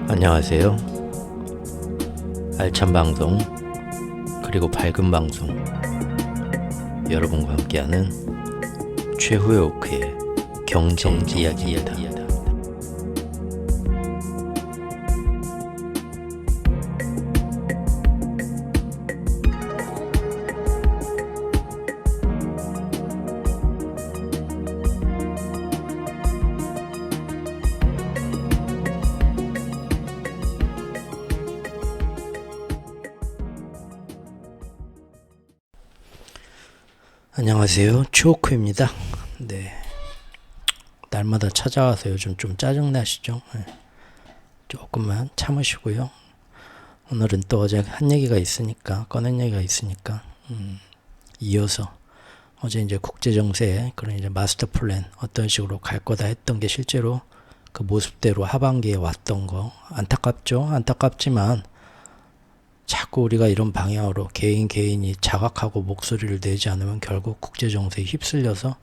안녕하세요. 알찬 방송 그리고 밝은 방송 여러분과 함께하는 최후의 오크의 경제 이야기입니다. 안녕하세요. 추오크입니다. 네, 날마다 찾아와서 요즘 좀 짜증나시죠? 네. 조금만 참으시고요. 오늘은 또 어제 한 얘기가 있으니까, 꺼낸 얘기가 있으니까 이어서 어제 이제 국제정세 그런 이제 마스터 플랜 어떤 식으로 갈 거다 했던 게 실제로 그 모습대로 하반기에 왔던 거 안타깝죠. 안타깝지만 자꾸 우리가 이런 방향으로 개인이 자각하고 목소리를 내지 않으면 결국 국제정세에 휩쓸려서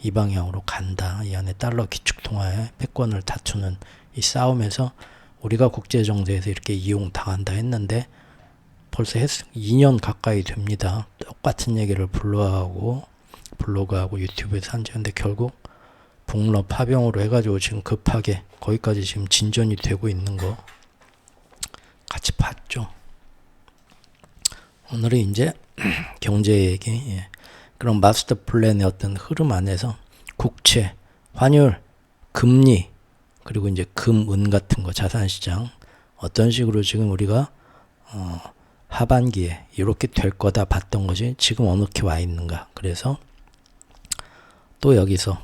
이 방향으로 간다. 이 안에 달러 기축통화의 패권을 다투는 이 싸움에서 우리가 국제정세에서 이렇게 이용당한다 했는데 벌써 2년 가까이 됩니다. 똑같은 얘기를 블로그하고 유튜브에서 한지. 근데 결국 북러 파병으로 해가지고 지금 급하게 거기까지 지금 진전이 되고 있는 거 같이 봤죠. 오늘은 이제 경제 얘기, 그런 마스터 플랜의 어떤 흐름 안에서 국채, 환율, 금리, 그리고 이제 금, 은 같은 거, 자산시장 어떤 식으로 지금 우리가 하반기에 이렇게 될 거다 봤던 것이 지금 어느게 와 있는가. 그래서 또 여기서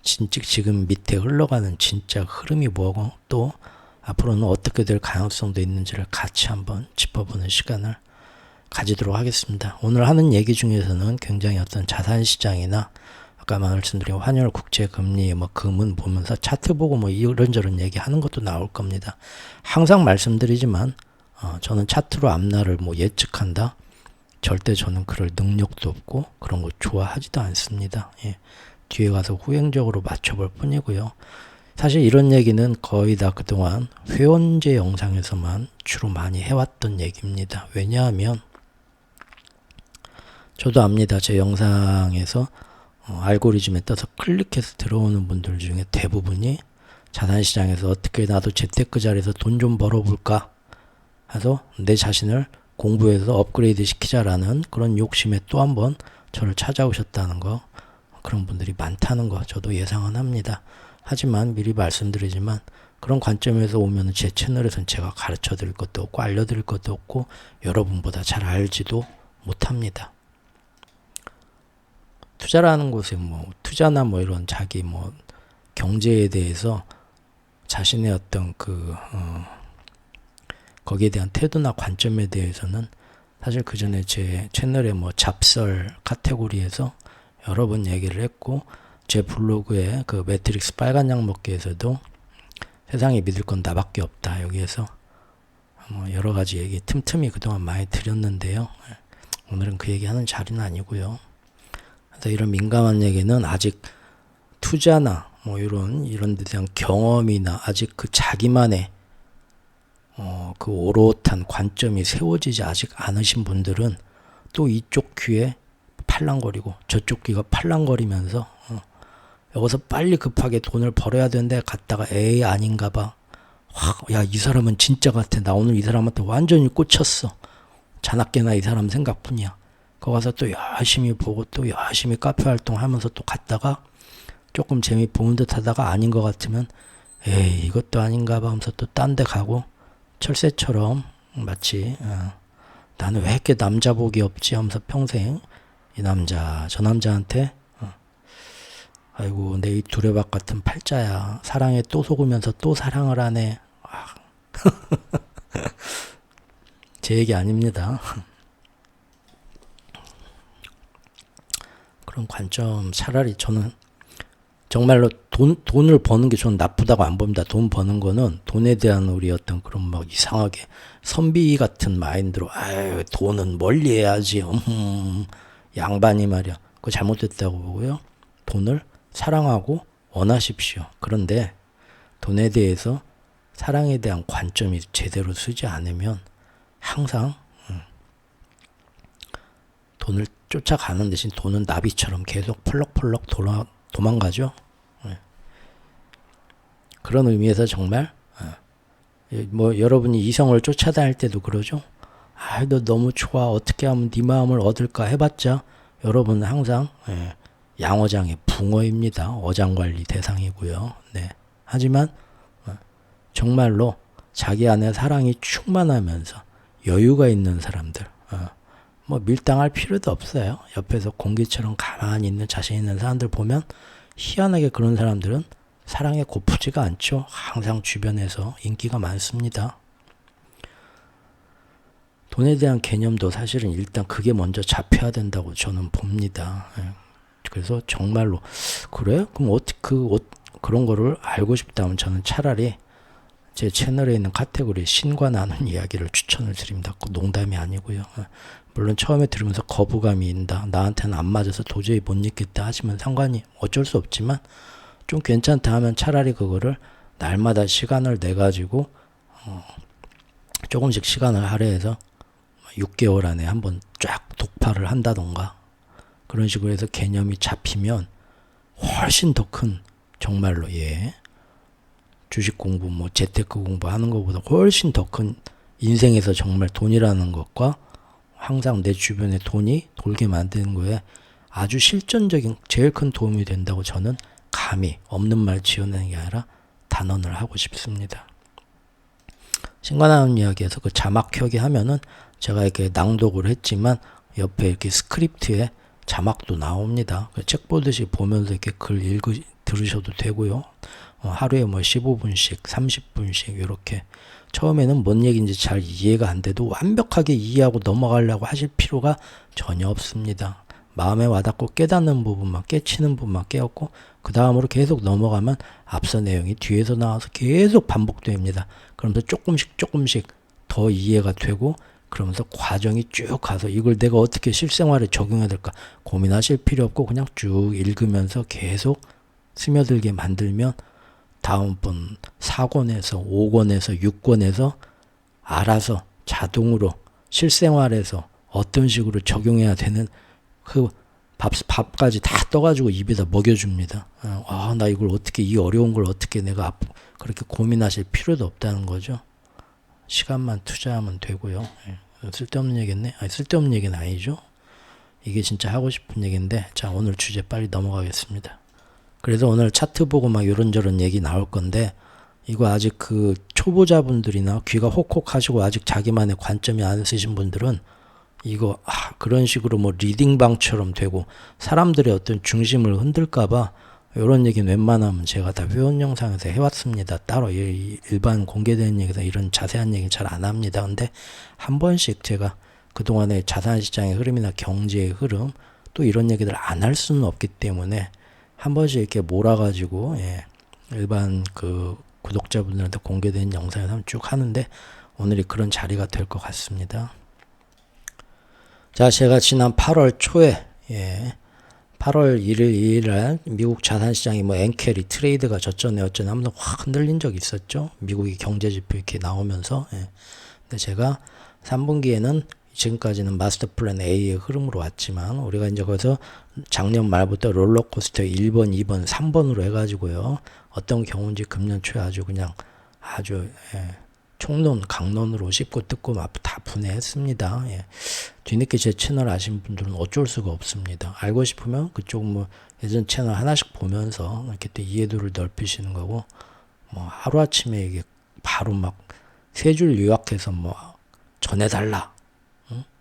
진짜 지금 밑에 흘러가는 진짜 흐름이 뭐고 또 앞으로는 어떻게 될 가능성도 있는지를 같이 한번 짚어보는 시간을 가지도록 하겠습니다. 오늘 하는 얘기 중에서는 굉장히 어떤 자산시장이나 아까 말씀드린 환율, 국채, 금리, 금은 보면서 차트 보고 이런저런 얘기하는 것도 나올 겁니다. 항상 말씀드리지만 저는 차트로 앞날을 예측한다. 절대 저는 그럴 능력도 없고 그런 거 좋아하지도 않습니다. 뒤에 가서 후행적으로 맞춰볼 뿐이고요. 사실 이런 얘기는 거의 다 그동안 회원제 영상에서만 주로 많이 해왔던 얘기입니다. 왜냐하면 저도 압니다. 제 영상에서 알고리즘에 떠서 클릭해서 들어오는 분들 중에 대부분이 자산시장에서 어떻게 나도 재테크 자리에서 돈 좀 벌어볼까 해서 내 자신을 공부해서 업그레이드 시키자라는 그런 욕심에 또 한 번 저를 찾아오셨다는 거, 그런 분들이 많다는 거 저도 예상은 합니다. 하지만 미리 말씀드리지만 그런 관점에서 오면 제 채널에서는 제가 가르쳐 드릴 것도 없고 알려드릴 것도 없고 여러분보다 잘 알지도 못합니다. 투자라는 곳에 투자나 이런 자기 경제에 대해서 자신의 어떤 거기에 대한 태도나 관점에 대해서는 사실 그 전에 제 채널의 잡설 카테고리에서 여러 번 얘기를 했고, 제 블로그에 그 매트릭스 빨간 약 먹기에서도 세상에 믿을 건 나밖에 없다. 여기에서 여러 가지 얘기 틈틈이 그동안 많이 드렸는데요. 오늘은 그 얘기하는 자리는 아니고요. 그래서 이런 민감한 얘기는 아직 투자나 이런 데 대한 경험이나 아직 그 자기만의 그 오롯한 관점이 세워지지 아직 않으신 분들은 또 이쪽 귀에 팔랑거리고 저쪽 귀가 팔랑거리면서 여기서 빨리 급하게 돈을 벌어야 되는데 갔다가 에이 아닌가 봐. 야, 이 사람은 진짜 같아. 나 오늘 이 사람한테 완전히 꽂혔어. 자나깨나 이 사람 생각뿐이야. 거기 가서 또 열심히 보고 또 열심히 카페 활동하면서 또 갔다가 조금 재미 보는 듯 하다가 아닌 것 같으면 에이 이것도 아닌가 봐 하면서 또 딴 데 가고, 철새처럼 마치 나는 왜 이렇게 남자 복이 없지 하면서 평생 이 남자 저 남자한테 아이고 내 이 두레박 같은 팔자야 사랑에 또 속으면서 또 사랑을 하네. 제 얘기 아닙니다. 그런 관점 차라리 저는 정말로 돈을 버는 게 저는 나쁘다고 안 봅니다. 돈 버는 거는 돈에 대한 우리 어떤 그런 이상하게 선비 같은 마인드로 아유 돈은 멀리 해야지 양반이 말이야 그거 잘못됐다고 보고요. 돈을 사랑하고 원하십시오. 그런데 돈에 대해서 사랑에 대한 관점이 제대로 쓰지 않으면 항상 돈을 쫓아가는 대신 돈은 나비처럼 계속 펄럭펄럭 도망가죠. 그런 의미에서 정말 뭐 여러분이 이성을 쫓아다닐 때도 그러죠. 너 너무 좋아. 어떻게 하면 네 마음을 얻을까 해봤자 여러분은 항상 양어장의 붕어입니다. 어장관리 대상이고요. 네. 하지만 정말로 자기 안에 사랑이 충만하면서 여유가 있는 사람들, 뭐 밀당할 필요도 없어요. 옆에서 공기처럼 가만히 있는 자신 있는 사람들 보면 희한하게 그런 사람들은 사랑에 고프지가 않죠. 항상 주변에서 인기가 많습니다. 돈에 대한 개념도 사실은 일단 그게 먼저 잡혀야 된다고 저는 봅니다. 그래서 정말로 그래? 그럼 어떻게 그런 거를 알고 싶다면 저는 차라리 제 채널에 있는 카테고리 신과 나눈 이야기를 추천을 드립니다. 농담이 아니고요. 물론 처음에 들으면서 거부감이 있다. 나한테는 안 맞아서 도저히 못 읽겠다 하시면 상관이 어쩔 수 없지만 좀 괜찮다 하면 차라리 그거를 날마다 시간을 내 가지고 조금씩 시간을 할애해서 6개월 안에 한번 쫙 독파를 한다던가 그런 식으로 해서 개념이 잡히면 훨씬 더 큰 정말로 주식 공부 뭐 재테크 공부하는 것보다 훨씬 더 큰 인생에서 정말 돈이라는 것과 항상 내 주변에 돈이 돌게 만드는 거에 아주 실전적인 제일 큰 도움이 된다고 저는 감히 없는 말 지어내는 게 아니라 단언을 하고 싶습니다. 신과 나눈 이야기에서 그 자막 켜기 하면은 제가 이렇게 낭독을 했지만 옆에 이렇게 스크립트에 자막도 나옵니다. 책 보듯이 보면서 이렇게 글 들으셔도 되고요. 하루에 뭐 15분씩, 30분씩 이렇게 처음에는 뭔 얘기인지 잘 이해가 안 돼도 완벽하게 이해하고 넘어가려고 하실 필요가 전혀 없습니다. 마음에 와닿고 깨닫는 부분만 깨치는 부분만 깨었고 그 다음으로 계속 넘어가면 앞서 내용이 뒤에서 나와서 계속 반복됩니다. 그러면서 조금씩 더 이해가 되고 그러면서 과정이 쭉 가서 이걸 내가 어떻게 실생활에 적용해야 될까 고민하실 필요 없고 그냥 쭉 읽으면서 계속 스며들게 만들면 다음번 4권에서 5권에서 6권에서 알아서 자동으로 실생활에서 어떤 식으로 적용해야 되는 그 밥까지 다 떠가지고 입에다 먹여줍니다. 나 이걸 어떻게 이 어려운 걸 어떻게 내가 그렇게 고민하실 필요도 없다는 거죠. 시간만 투자하면 되고요. 쓸데없는 얘기겠네. 쓸데없는 얘기는 아니죠. 이게 진짜 하고 싶은 얘기인데 자 오늘 주제 빨리 넘어가겠습니다. 그래서 오늘 차트 보고 막 이런저런 얘기 나올 건데 이거 아직 그 초보자분들이나 귀가 혹혹하시고 아직 자기만의 관점이 안 쓰신 분들은 이거 그런 식으로 뭐 리딩방처럼 되고 사람들의 어떤 중심을 흔들까봐 이런 얘기는 웬만하면 제가 다 회원 영상에서 해왔습니다. 따로 일반 공개된 얘기에서 이런 자세한 얘기는 잘 안 합니다. 근데 한 번씩 제가 그동안의 자산시장의 흐름이나 경제의 흐름 또 이런 얘기들 안 할 수는 없기 때문에 한 번씩 이렇게 몰아가지고 일반 그 구독자분들한테 공개된 영상에서 한번 쭉 하는데 오늘이 그런 자리가 될 것 같습니다. 자, 제가 지난 8월 초에 8월 1일 2일날 미국 자산시장이 뭐 엔캐리 트레이드가 저쩌네 어쩌네 하면서 확 흔들린 적이 있었죠. 미국이 경제지표 이렇게 나오면서 근데 제가 3분기에는 지금까지는 마스터 플랜 A의 흐름으로 왔지만 우리가 이제 거기서 작년 말부터 롤러코스터 1번, 2번, 3번으로 해가지고요. 어떤 경우인지 금년 초에 아주 그냥 아주 총론, 강론으로 씹고 뜯고 다 분해했습니다. 뒤늦게 제 채널 아신 분들은 어쩔 수가 없습니다. 알고 싶으면 그쪽 뭐 예전 채널 하나씩 보면서 이렇게 또 이해도를 넓히시는 거고 뭐 하루아침에 이게 바로 막 세 줄 요약해서 뭐 전해달라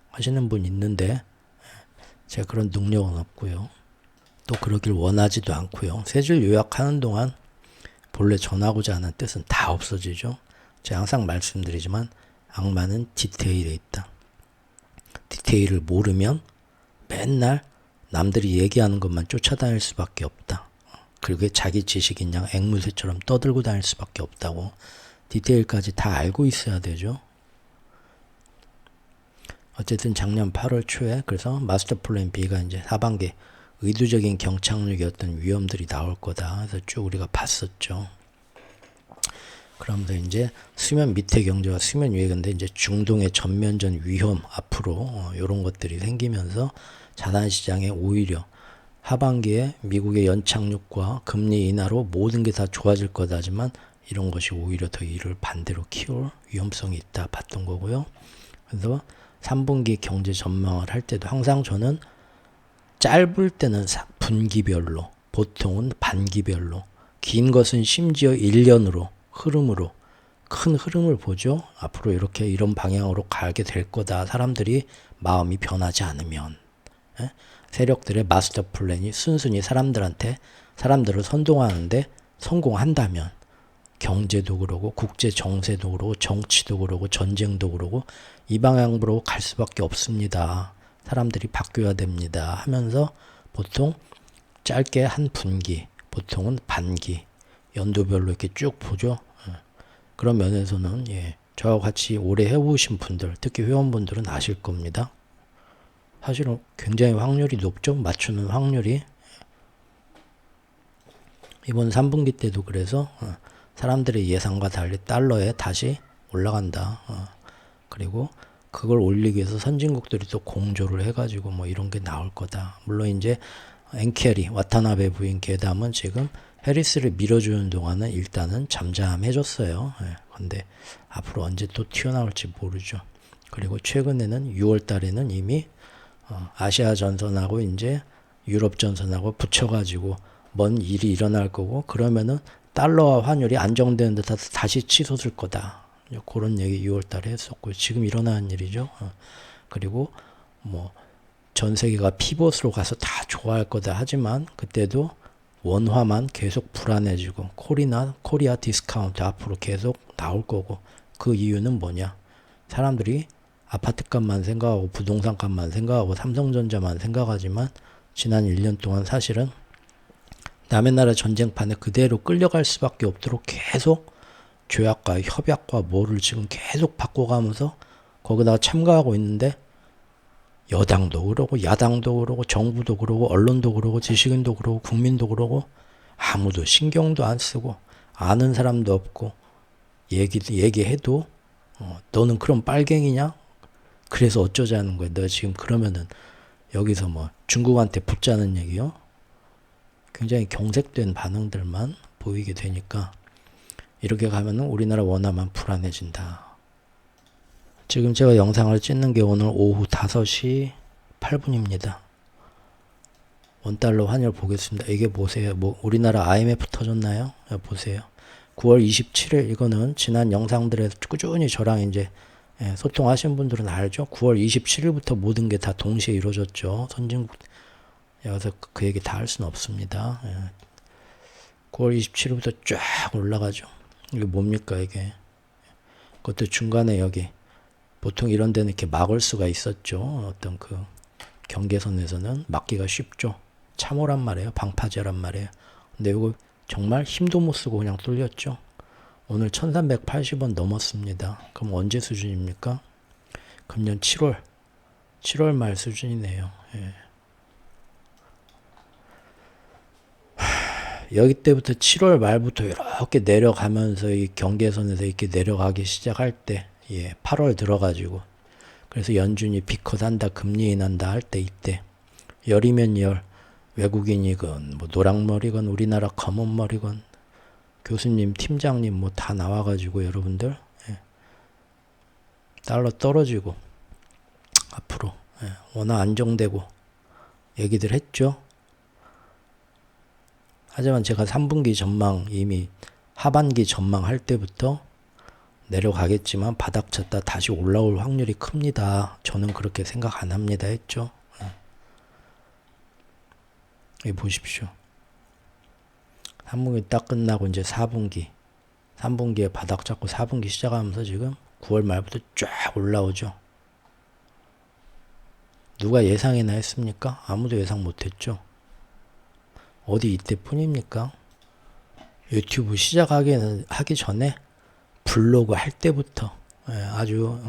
하시는 분 있는데 제가 그런 능력은 없고요. 또 그러길 원하지도 않고요. 세 줄 요약하는 동안 본래 전하고자 하는 뜻은 다 없어지죠. 제가 항상 말씀드리지만 악마는 디테일에 있다. 디테일을 모르면 맨날 남들이 얘기하는 것만 쫓아다닐 수밖에 없다. 그게 자기 지식인 양 앵무새처럼 떠들고 다닐 수밖에 없다고. 디테일까지 다 알고 있어야 되죠. 어쨌든 작년 8월 초에 그래서 마스터 플랜 B가 이제 하반기 의도적인 경착륙의 어떤 위험들이 나올 거다. 그래서 쭉 우리가 봤었죠. 그러면서 이제 수면 밑의 경제와 수면 위의 근데 이제 중동의 전면전 위험 앞으로 이런 것들이 생기면서 자산 시장에 오히려 하반기에 미국의 연착륙과 금리 인하로 모든 게 다 좋아질 거다지만 이런 것이 오히려 더 이를 반대로 키울 위험성이 있다 봤던 거고요. 그래서 3분기 경제 전망을 할 때도 항상 저는 짧을 때는 분기별로, 보통은 반기별로, 긴 것은 심지어 1년으로 흐름으로 큰 흐름을 보죠. 앞으로 이렇게 이런 방향으로 가게 될 거다. 사람들이 마음이 변하지 않으면 세력들의 마스터 플랜이 순순히 사람들을 선동하는데 성공한다면 경제도 그러고 국제 정세도 그러고 정치도 그러고 전쟁도 그러고 이 방향으로 갈 수밖에 없습니다. 사람들이 바뀌어야 됩니다. 하면서 보통 짧게 한 분기, 보통은 반기, 연도별로 이렇게 쭉 보죠. 그런 면에서는 저와 같이 오래 해보신 분들, 특히 회원분들은 아실 겁니다. 사실은 굉장히 확률이 높죠. 맞추는 확률이. 이번 3분기 때도 그래서 사람들의 예상과 달리 달러에 다시 올라간다. 그리고 그걸 올리기 위해서 선진국들이 또 공조를 해가지고 뭐 이런 게 나올 거다. 물론 이제 엔케리, 와타나베 부인 괴담은 지금 해리스를 밀어주는 동안은 일단은 잠잠해졌어요. 근데 앞으로 언제 또 튀어나올지 모르죠. 그리고 최근에는 6월 달에는 이미 아시아 전선하고 이제 유럽 전선하고 붙여가지고 뭔 일이 일어날 거고 그러면은 달러와 환율이 안정되는 듯 다시 치솟을 거다. 그런 얘기 6월 달에 했었고 지금 일어나는 일이죠. 그리고 뭐 전 세계가 피벗으로 가서 다 좋아할 거다 하지만 그때도 원화만 계속 불안해지고 코리아 디스카운트 앞으로 계속 나올 거고 그 이유는 뭐냐? 사람들이 아파트값만 생각하고 부동산값만 생각하고 삼성전자만 생각하지만 지난 1년 동안 사실은 남의 나라 전쟁판에 그대로 끌려갈 수밖에 없도록 계속 조약과 협약과 뭐를 지금 계속 바꿔가면서 거기다가 참가하고 있는데 여당도 그러고 야당도 그러고 정부도 그러고 언론도 그러고 지식인도 그러고 국민도 그러고 아무도 신경도 안 쓰고 아는 사람도 없고 얘기해도 너는 그럼 빨갱이냐? 그래서 어쩌자는 거야. 너 지금 그러면은 여기서 뭐 중국한테 붙자는 얘기요? 굉장히 경색된 반응들만 보이게 되니까 이렇게 가면은 우리나라 원화만 불안해진다. 지금 제가 영상을 찍는 게 오늘 오후 5시 8분입니다. 원달러 환율 보겠습니다. 이게 보세요. 뭐 우리나라 IMF 터졌나요? 보세요. 9월 27일 이거는 지난 영상들에서 꾸준히 저랑 이제 소통하신 분들은 알죠. 9월 27일부터 모든 게 다 동시에 이루어졌죠. 선진국 여기서 그 얘기 다 할 수는 없습니다. 9월 27일부터 쫙 올라가죠. 이게 뭡니까 이게? 그것도 중간에 여기 보통 이런 데는 이렇게 막을 수가 있었죠. 어떤 그 경계선에서는 막기가 쉽죠. 참호란 말이에요. 방파제란 말이에요. 근데 이거 정말 힘도 못 쓰고 그냥 뚫렸죠. 오늘 1380원 넘었습니다. 그럼 언제 수준입니까? 금년 7월 말 수준이네요. 여기 때부터 7월 말부터 이렇게 내려가면서 이 경계선에서 이렇게 내려가기 시작할 때 8월 들어가지고 그래서 연준이 비컷한다 금리 인한다 할 때 이때 열이면 열 외국인이건 뭐 노랑머리건 우리나라 검은머리건 교수님 팀장님 뭐 다 나와가지고 여러분들 달러 떨어지고 앞으로 원화 안정되고 얘기들 했죠. 하지만 제가 3분기 전망 이미 하반기 전망할 때부터 내려가겠지만 바닥 쳤다 다시 올라올 확률이 큽니다. 저는 그렇게 생각 안 합니다 했죠. 여기 보십시오. 3분기 딱 끝나고 이제 3분기에 바닥 잡고 4분기 시작하면서 지금 9월 말부터 쫙 올라오죠. 누가 예상이나 했습니까? 아무도 예상 못했죠. 어디 이때뿐입니까? 유튜브 하기 전에 블로그 할 때부터 아주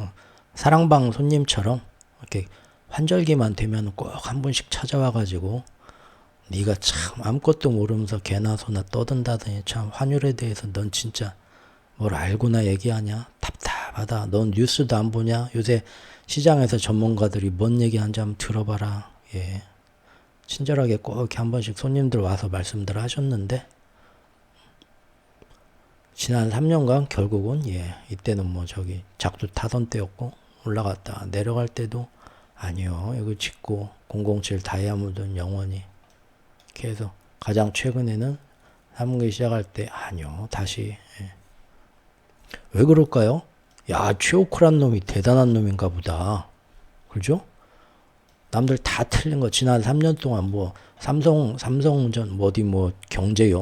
사랑방 손님처럼 이렇게 환절기만 되면 꼭 한 번씩 찾아와가지고 네가 참 아무것도 모르면서 개나 소나 떠든다더니 참 환율에 대해서 넌 진짜 뭘 알고나 얘기하냐? 답답하다. 넌 뉴스도 안 보냐? 요새 시장에서 전문가들이 뭔 얘기하는지 한번 들어봐라. 예. 친절하게 꼭 이렇게 한 번씩 손님들 와서 말씀들 하셨는데, 지난 3년간 결국은, 예, 이때는 뭐 저기 작두 타던 때였고, 올라갔다 내려갈 때도, 아니요, 이거 짓고, 007 다이아몬드는 영원히, 계속, 가장 최근에는 3분기 시작할 때, 아니요, 다시, 예. 왜 그럴까요? 야, 최오크란 놈이 대단한 놈인가 보다. 그죠? 남들 다 틀린 거 지난 3년 동안 뭐 삼성전 뭐 어디 뭐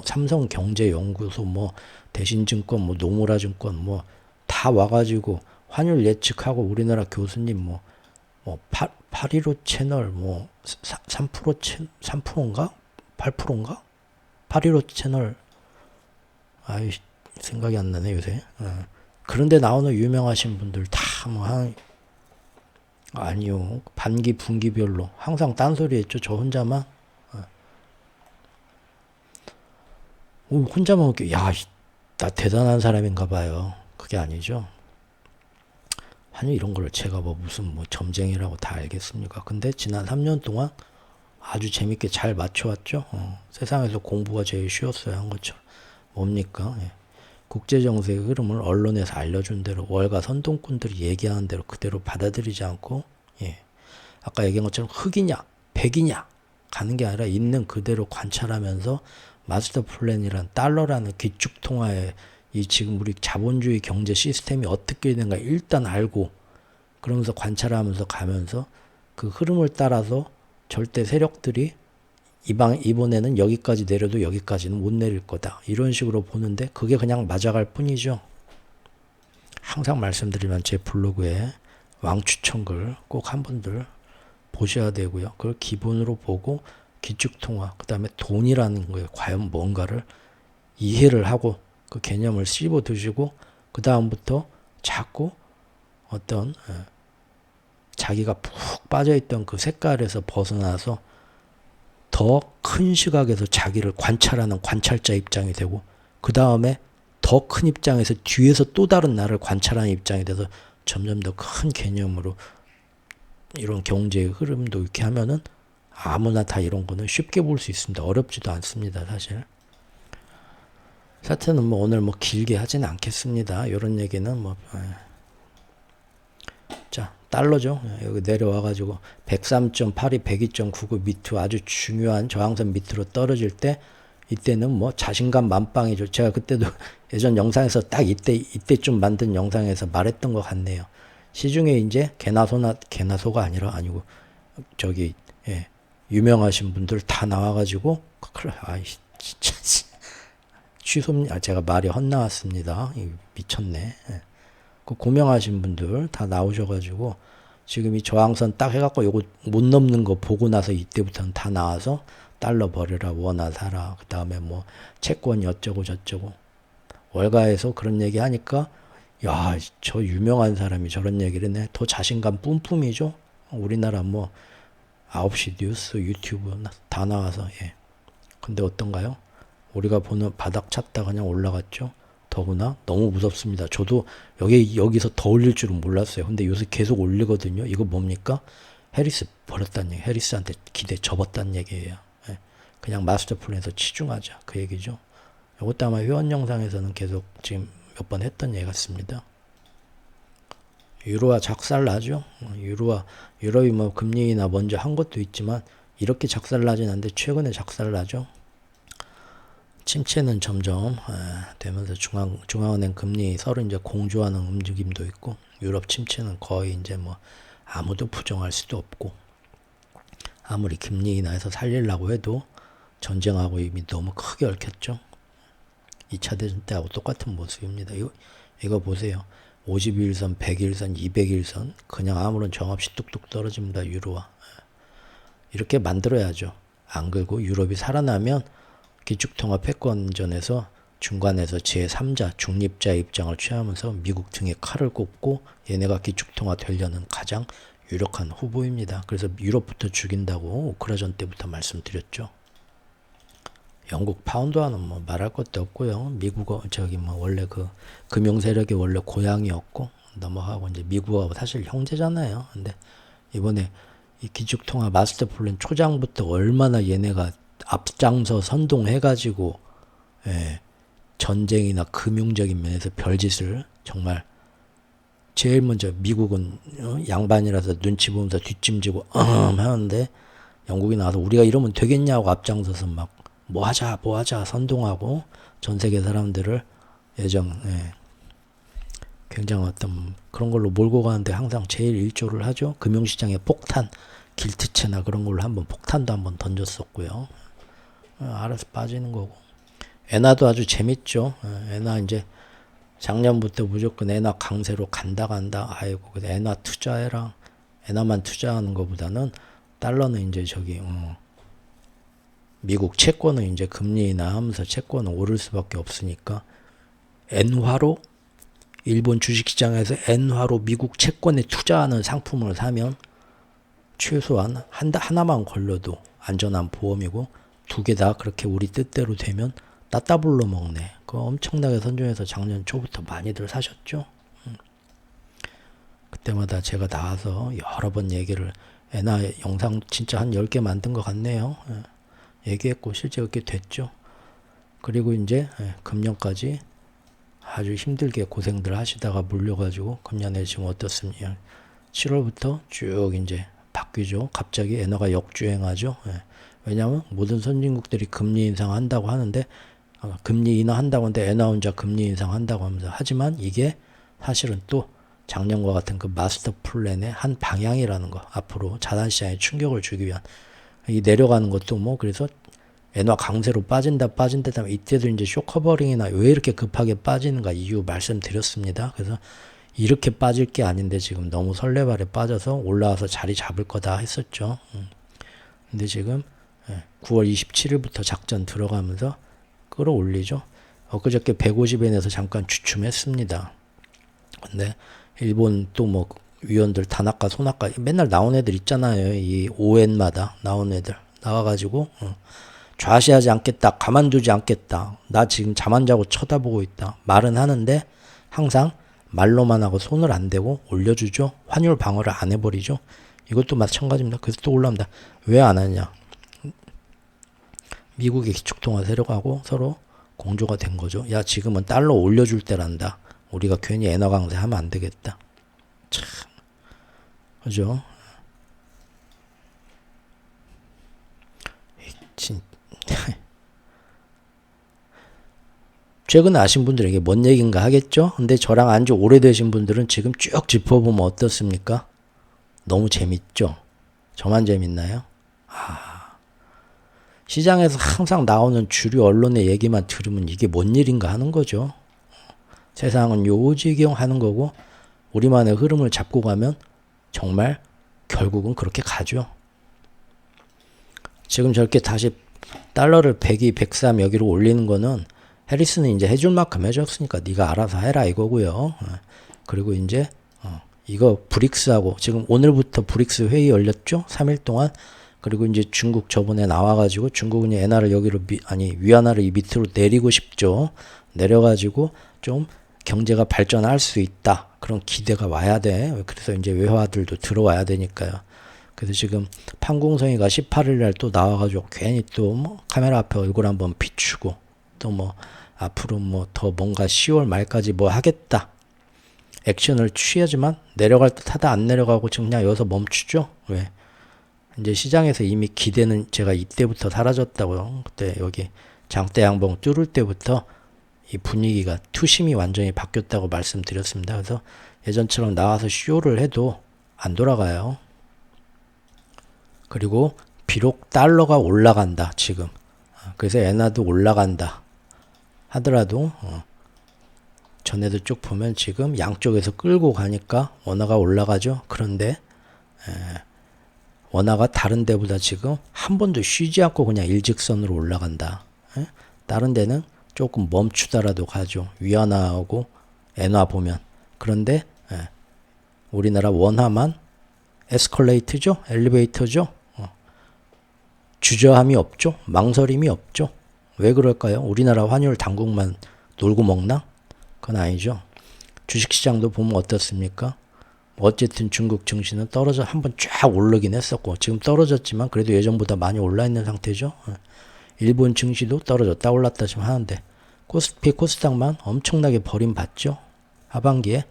삼성 경제연구소 뭐 대신증권 뭐 노무라증권 뭐 다 와가지고 환율 예측하고 우리나라 교수님 뭐 815 채널 뭐 3%인가 8%인가 815 채널 아이 생각이 안 나네 요새. 그런데 나오는 유명하신 분들 다뭐 아니요. 반기, 분기별로. 항상 딴소리 했죠. 저 혼자만. 혼자만 웃겨. 야, 나 대단한 사람인가 봐요. 그게 아니죠. 아니, 이런 걸 제가 뭐 무슨 뭐 점쟁이라고 다 알겠습니까? 근데 지난 3년 동안 아주 재밌게 잘 맞춰왔죠. 세상에서 공부가 제일 쉬웠어요. 한 것처럼. 뭡니까? 예. 국제정세의 흐름을 언론에서 알려준 대로 월가 선동꾼들이 얘기하는 대로 그대로 받아들이지 않고, 예. 아까 얘기한 것처럼 흑이냐 백이냐 가는 게 아니라 있는 그대로 관찰하면서 마스터 플랜이란 달러라는 기축통화의 이 지금 우리 자본주의 경제 시스템이 어떻게 되는가 일단 알고 그러면서 관찰하면서 가면서 그 흐름을 따라서 절대 세력들이 이번에는 여기까지 내려도 여기까지는 못 내릴 거다. 이런 식으로 보는데 그게 그냥 맞아갈 뿐이죠. 항상 말씀드리면 제 블로그에 왕추천글 꼭 한 분들 보셔야 되고요. 그걸 기본으로 보고 기축통화, 그 다음에 돈이라는 거에 과연 뭔가를 이해를 하고 그 개념을 씹어 드시고 그 다음부터 자꾸 어떤 자기가 푹 빠져있던 그 색깔에서 벗어나서 더 큰 시각에서 자기를 관찰하는 관찰자 입장이 되고 그 다음에 더 큰 입장에서 뒤에서 또 다른 나를 관찰하는 입장이 돼서 점점 더 큰 개념으로 이런 경제의 흐름도 이렇게 하면은 아무나 다 이런 거는 쉽게 볼 수 있습니다. 어렵지도 않습니다, 사실. 사태는 뭐 오늘 뭐 길게 하진 않겠습니다. 이런 얘기는 뭐 자, 달러죠. 여기 내려와가지고 103.82, 102.99 밑으로 아주 중요한 저항선 밑으로 떨어질 때 이때는 뭐 자신감 만빵이죠. 제가 그때도 예전 영상에서 딱 이때쯤 만든 영상에서 말했던 것 같네요. 시중에 이제 개나소가 아니고 저기 예, 유명하신 분들 다 나와가지고 아이 진짜 제가 말이 헛나왔습니다. 미쳤네. 예. 그 고명하신 분들 다 나오셔가지고 지금 이 저항선 딱 해갖고 요거 못 넘는 거 보고 나서 이때부터는 다 나와서 달러 버려라 원화 사라 그 다음에 뭐 채권 어쩌고 저쩌고 월가에서 그런 얘기 하니까 야, 저 유명한 사람이 저런 얘기를 해. 더 자신감 뿜뿜이죠. 우리나라 뭐 9시 뉴스 유튜브 다 나와서 예. 근데 어떤가요? 우리가 보는 바닥 찼다 그냥 올라갔죠. 더구나 너무 무섭습니다. 저도 여기서 더 올릴 줄은 몰랐어요. 근데 요새 계속 올리거든요. 이거 뭡니까? 해리스 버렸다는 얘기. 해리스한테 기대 접었다는 얘기예요. 예. 그냥 마스터 플랜에서 치중하자 그 얘기죠. 이것도 아마 회원 영상에서는 계속 지금 몇 번 했던 얘기 같습니다. 유로화 작살나죠. 유럽이 뭐 금리 인하 먼저 한 것도 있지만 이렇게 작살나진 않는데 최근에 작살나죠. 침체는 점점 되면서 중앙은행 금리 서로 이제 공조하는 움직임도 있고 유럽 침체는 거의 이제 뭐 아무도 부정할 수도 없고 아무리 금리 인하해서 살리려고 해도 전쟁하고 이미 너무 크게 얽혔죠. 2차 대전 때하고 똑같은 모습입니다. 이거 보세요. 50일선, 100일선, 200일선 그냥 아무런 정황 없이 뚝뚝 떨어집니다. 유로화. 이렇게 만들어야죠. 안 그러고 유럽이 살아나면 기축통화 패권전에서 중간에서 제3자, 중립자 입장을 취하면서 미국 등에 칼을 꼽고 얘네가 기축통화 되려는 가장 유력한 후보입니다. 그래서 유럽부터 죽인다고 우크라이나 때부터 말씀드렸죠. 영국 파운드와는 뭐 말할 것도 없고요. 미국어 저기 뭐 원래 그 금융 세력이 원래 고향이었고 넘어가고 이제 미국하고 사실 형제잖아요. 근데 이번에 이 기축통화 마스터 플랜 초장부터 얼마나 얘네가 앞장서 선동해가지고 예, 전쟁이나 금융적인 면에서 별짓을 정말 제일 먼저 미국은 양반이라서 눈치 보면서 뒷짐지고 하는데 영국이 나와서 우리가 이러면 되겠냐고 앞장서서 막 뭐 하자 선동하고 전 세계 사람들을 굉장히 어떤 그런 걸로 몰고 가는데 항상 제일 일조를 하죠. 금융시장의 폭탄, 길트체나 그런 걸로 한번 폭탄도 한번 던졌었고요. 알아서 빠지는 거고. 엔화도 아주 재밌죠. 엔화 이제 작년부터 무조건 엔화 강세로 간다. 아이고, 엔화 투자해라. 엔화만 투자하는 것보다는 달러는 이제 미국 채권은 이제 금리 인하하면서 채권은 오를 수밖에 없으니까 엔화로 일본 주식시장에서 엔화로 미국 채권에 투자하는 상품을 사면 최소한 하나만 걸려도 안전한 보험이고 두 개 다 그렇게 우리 뜻대로 되면 따따블로 먹네. 그거 엄청나게 선정해서 작년 초부터 많이들 사셨죠. 그때마다 제가 나와서 여러 번 얘기를 엔화 영상 진짜 한 10개 만든 것 같네요. 얘기했고 실제 그렇게 됐죠. 그리고 이제 금년까지 아주 힘들게 고생들 하시다가 물려가지고 금년에 지금 어떻습니까? 7월부터 쭉 이제 바뀌죠. 갑자기 엔화가 역주행하죠. 왜냐하면 모든 선진국들이 금리 인상한다고 하는데 금리 인하한다고 하는데 엔화 혼자 금리 인상한다고 하면서 하지만 이게 사실은 또 작년과 같은 그 마스터 플랜의 한 방향이라는 거. 앞으로 자산시장에 충격을 주기 위한 이 내려가는 것도 뭐 그래서 엔화 강세로 빠진다 하면 이때도 이제 쇼커버링이나 왜 이렇게 급하게 빠지는가 이유 말씀드렸습니다. 그래서 이렇게 빠질 게 아닌데 지금 너무 설레발에 빠져서 올라와서 자리 잡을 거다 했었죠. 근데 지금 9월 27일부터 작전 들어가면서 끌어올리죠. 엊그저께 150엔에서 잠깐 주춤했습니다. 근데 일본 또 뭐 위원들 다나카 소나카 맨날 나온 애들 있잖아요. 이 5엔마다 나온 애들 나와가지고 좌시하지 않겠다, 가만두지 않겠다, 나 지금 잠 안 자고 쳐다보고 있다 말은 하는데 항상 말로만 하고 손을 안 대고 올려주죠. 환율 방어를 안 해버리죠. 이것도 마찬가지입니다. 그래서 또 올라옵니다. 왜 안 하냐? 미국의 기축통화 세력하고 서로 공조가 된 거죠. 야, 지금은 달러 올려줄 때란다. 우리가 괜히 엔화 강세하면 안 되겠다. 참, 그죠? 최근에 아신 분들에게 뭔 얘기인가 하겠죠? 근데 저랑 안주 오래되신 분들은 지금 쭉 짚어보면 어떻습니까? 너무 재밌죠? 저만 재밌나요? 시장에서 항상 나오는 주류 언론의 얘기만 들으면 이게 뭔 일인가 하는 거죠. 세상은 요지경 하는 거고 우리만의 흐름을 잡고 가면 정말 결국은 그렇게 가죠. 지금 저렇게 다시 달러를 102, 103 여기로 올리는 거는 해리스는 이제 해줄 만큼 해줬으니까 네가 알아서 해라 이거고요. 그리고 이제 이거 브릭스하고 지금 오늘부터 브릭스 회의 열렸죠. 3일 동안. 그리고 이제 중국 저번에 나와가지고 중국은 엔화를 여기로 위안화를 이 밑으로 내리고 싶죠. 내려가지고 좀 경제가 발전할 수 있다. 그런 기대가 와야 돼. 그래서 이제 외화들도 들어와야 되니까요. 그래서 지금 판공성이가 18일 날 또 나와가지고 괜히 또 뭐 카메라 앞에 얼굴 한번 비추고 또 뭐 앞으로 뭐 더 뭔가 10월 말까지 뭐 하겠다. 액션을 취하지만 내려갈 듯 하다 안 내려가고 지금 그냥 여기서 멈추죠. 왜? 이제 시장에서 이미 기대는 제가 이때부터 사라졌다고요. 그때 여기 장대 양봉 뚫을 때부터 이 분위기가 투심이 완전히 바뀌었다고 말씀드렸습니다. 그래서 예전처럼 나와서 쇼를 해도 안 돌아가요. 그리고 비록 달러가 올라간다 지금. 그래서 엔화도 올라간다 하더라도 전에도 쭉 보면 지금 양쪽에서 끌고 가니까 원화가 올라가죠. 그런데 원화가 다른 데보다 지금 한 번도 쉬지 않고 그냥 일직선으로 올라간다. 다른 데는 조금 멈추다라도 가죠. 위안화하고 엔화 보면. 그런데 우리나라 원화만 에스컬레이트죠. 엘리베이터죠. 주저함이 없죠. 망설임이 없죠. 왜 그럴까요? 우리나라 환율 당국만 놀고 먹나? 그건 아니죠. 주식시장도 보면 어떻습니까? 어쨌든 중국 증시는 떨어져 한번 쫙 오르긴 했었고 지금 떨어졌지만 그래도 예전보다 많이 올라 있는 상태죠. 일본 증시도 떨어졌다 올랐다 지금 하는데 코스피 코스닥만 엄청나게 버림받죠. 하반기에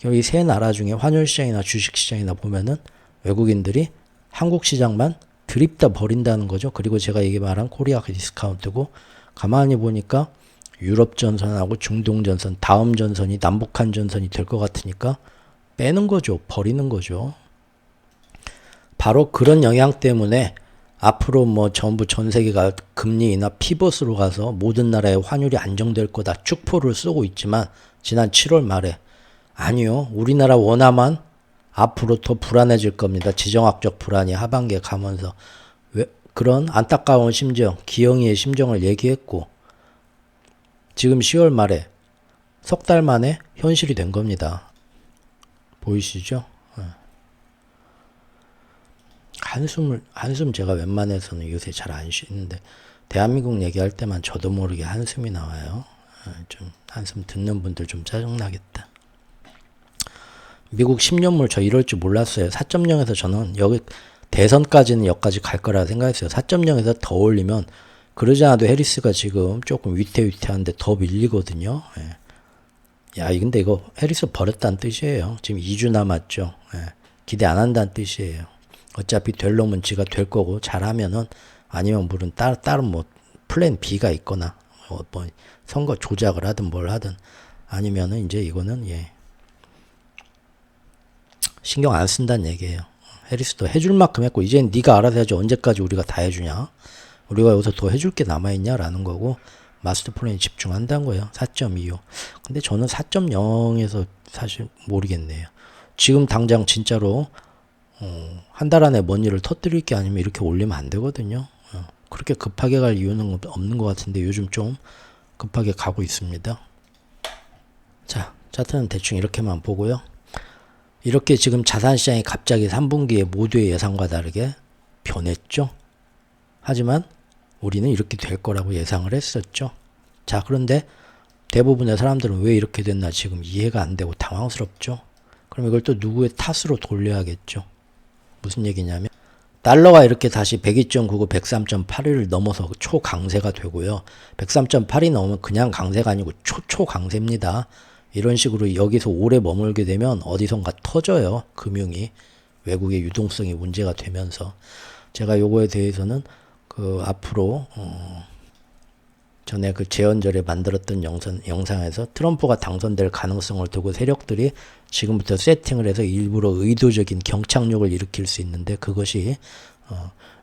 여기 세 나라 중에 환율시장이나 주식시장이나 보면은 외국인들이 한국 시장만 드립다 버린다는 거죠. 그리고 제가 얘기 말한 코리아 디스카운트고 가만히 보니까 유럽 전선하고 중동 전선 다음 전선이 남북한 전선이 될 것 같으니까 빼는 거죠. 버리는 거죠. 바로 그런 영향 때문에 앞으로 뭐 전부 전 세계가 금리 인하 피벗으로 가서 모든 나라의 환율이 안정될 거다 축포를 쏘고 있지만 지난 7월 말에 아니요. 우리나라 원화만 앞으로 더 불안해질 겁니다. 지정학적 불안이 하반기에 가면서 그런 안타까운 심정, 기영이의 심정을 얘기했고 지금 10월 말에 석 달 만에 현실이 된 겁니다. 보이시죠? 한숨 제가 웬만해서는 요새 잘 안 쉬는데 대한민국 얘기할 때만 저도 모르게 한숨이 나와요. 좀 한숨 듣는 분들 좀 짜증나겠다. 미국 10년물 저 이럴 줄 몰랐어요. 4.0에서 저는 여기 대선까지는 여기까지 갈 거라 생각했어요. 4.0에서 더 올리면 그러지 않아도 해리스가 지금 조금 위태위태한데 더 밀리거든요. 야, 근데 이거 해리스 버렸다는 뜻이에요. 지금 2주 남았죠. 기대 안 한다는 뜻이에요. 어차피 될 놈은 지가 될 거고 잘하면은 아니면 물론 다른 뭐 플랜 B가 있거나 뭐 선거 조작을 하든 뭘 하든 아니면은 이제 이거는 신경 안 쓴다는 얘기예요. 해리스도 해줄 만큼 했고 이제는 네가 알아서 해야지 언제까지 우리가 다 해주냐. 우리가 여기서 더 해줄 게 남아있냐라는 거고 마스터 플랜에 집중한다는 거예요. 4.25. 근데 저는 4.0에서 사실 모르겠네요. 지금 당장 진짜로 한 달 안에 뭔 일을 터뜨릴 게 아니면 이렇게 올리면 안 되거든요. 그렇게 급하게 갈 이유는 없는 것 같은데 요즘 좀 급하게 가고 있습니다. 자, 차트는 대충 이렇게만 보고요. 이렇게 지금 자산시장이 갑자기 3분기에 모두의 예상과 다르게 변했죠. 하지만 우리는 이렇게 될 거라고 예상을 했었죠. 자, 그런데 대부분의 사람들은 왜 이렇게 됐나 지금 이해가 안 되고 당황스럽죠. 그럼 이걸 또 누구의 탓으로 돌려야겠죠. 무슨 얘기냐면 달러가 이렇게 다시 102.99, 103.81을 넘어서 초강세가 되고요. 103.8이 넘으면 그냥 강세가 아니고 초강세입니다. 이런 식으로 여기서 오래 머물게 되면 어디선가 터져요. 금융이. 외국의 유동성이 문제가 되면서. 제가 요거에 대해서는 앞으로 전에 그 재헌절에 만들었던 영상에서 트럼프가 당선될 가능성을 두고 세력들이 지금부터 세팅을 해서 일부러 의도적인 경착륙을 일으킬 수 있는데 그것이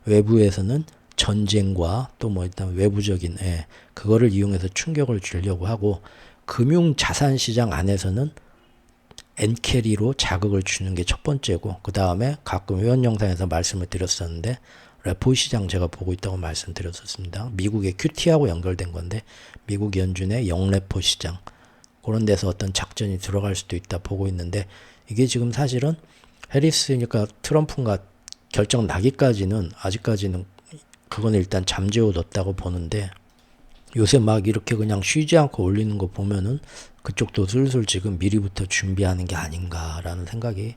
외부에서는 전쟁과 또 뭐 일단 외부적인 그거를 이용해서 충격을 주려고 하고 금융 자산 시장 안에서는 엔캐리로 자극을 주는 게 첫 번째고 그 다음에 가끔 회원 영상에서 말씀을 드렸었는데 레포 시장 제가 보고 있다고 말씀드렸었습니다. 미국의 QT하고 연결된 건데 미국 연준의 영레포 시장 그런 데서 어떤 작전이 들어갈 수도 있다 보고 있는데 이게 지금 사실은 해리스니까 트럼프가 결정 나기까지는 아직까지는 그건 일단 잠재워뒀다고 보는데 요새 막 이렇게 그냥 쉬지 않고 올리는 거 보면은 그쪽도 슬슬 지금 미리부터 준비하는 게 아닌가라는 생각이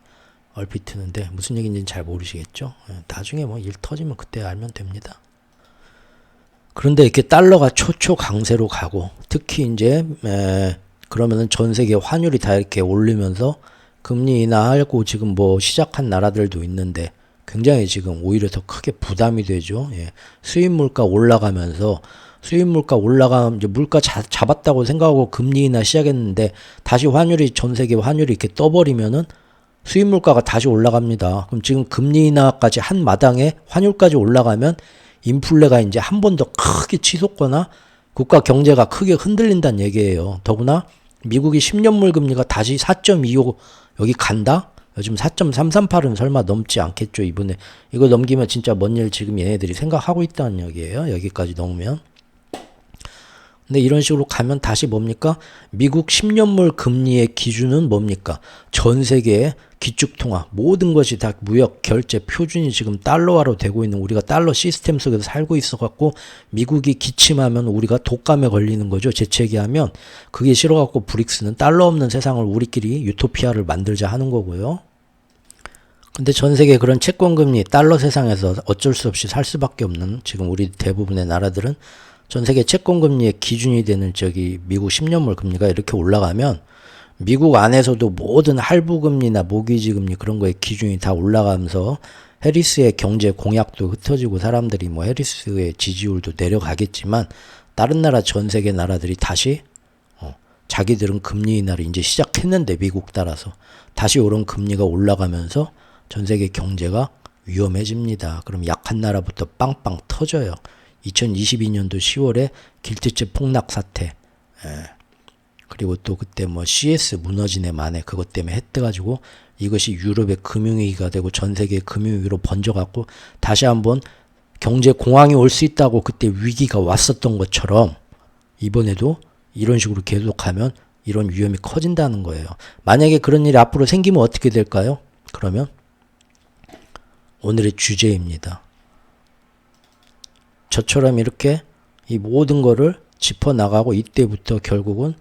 얼핏 드는데 무슨 얘기인지는 잘 모르시겠죠? 나중에 뭐 일 터지면 그때 알면 됩니다. 그런데 이렇게 달러가 초강세로 가고 특히 이제 그러면은 전 세계 환율이 다 이렇게 올리면서 금리 인하하고 지금 뭐 시작한 나라들도 있는데 굉장히 지금 오히려 더 크게 부담이 되죠. 수입 물가 올라가면서 수입 물가 올라가면 이제 물가 잡았다고 생각하고 금리 인하 시작했는데 다시 환율이 전 세계 환율이 이렇게 떠버리면은 수입 물가가 다시 올라갑니다. 그럼 지금 금리 인하까지 한 마당에 환율까지 올라가면 인플레가 이제 한 번 더 크게 치솟거나 국가 경제가 크게 흔들린다는 얘기예요. 더구나 미국이 10년물 금리가 다시 4.25 여기 간다? 요즘 4.338은 설마 넘지 않겠죠, 이번에. 이거 넘기면 진짜 뭔 일 지금 얘네들이 생각하고 있다는 얘기예요. 여기까지 넘으면. 근데 이런 식으로 가면 다시 뭡니까? 미국 10년물 금리의 기준은 뭡니까? 전 세계의 기축통화 모든 것이 다 무역 결제 표준이 지금 달러화로 되고 있는, 우리가 달러 시스템 속에서 살고 있어 갖고 미국이 기침하면 우리가 독감에 걸리는 거죠. 재채기하면. 그게 싫어 갖고 브릭스는 달러 없는 세상을 우리끼리 유토피아를 만들자 하는 거고요. 근데 전 세계 그런 채권금리 달러 세상에서 어쩔 수 없이 살 수밖에 없는 지금 우리 대부분의 나라들은 전 세계 채권금리의 기준이 되는 저기 미국 10년물 금리가 이렇게 올라가면 미국 안에서도 모든 할부금리나 모기지금리 그런 거의 기준이 다 올라가면서 해리스의 경제 공약도 흩어지고 사람들이 뭐 해리스의 지지율도 내려가겠지만 다른 나라 전 세계 나라들이 다시 자기들은 금리 인하를 이제 시작했는데 미국 따라서 다시 오른 금리가 올라가면서 전 세계 경제가 위험해집니다. 그럼 약한 나라부터 빵빵 터져요. 2022년도 10월에 길티체 폭락 사태, 그리고 또 그때 뭐 CS 무너지네 만에 그것 때문에 했대가지고 이것이 유럽의 금융위기가 되고 전 세계 금융위기로 번져갖고 다시 한번 경제 공황이 올 수 있다고 그때 위기가 왔었던 것처럼 이번에도 이런 식으로 계속하면 이런 위험이 커진다는 거예요. 만약에 그런 일이 앞으로 생기면 어떻게 될까요? 그러면 오늘의 주제입니다. 저처럼 이렇게 이 모든 거를 짚어나가고 이때부터 결국은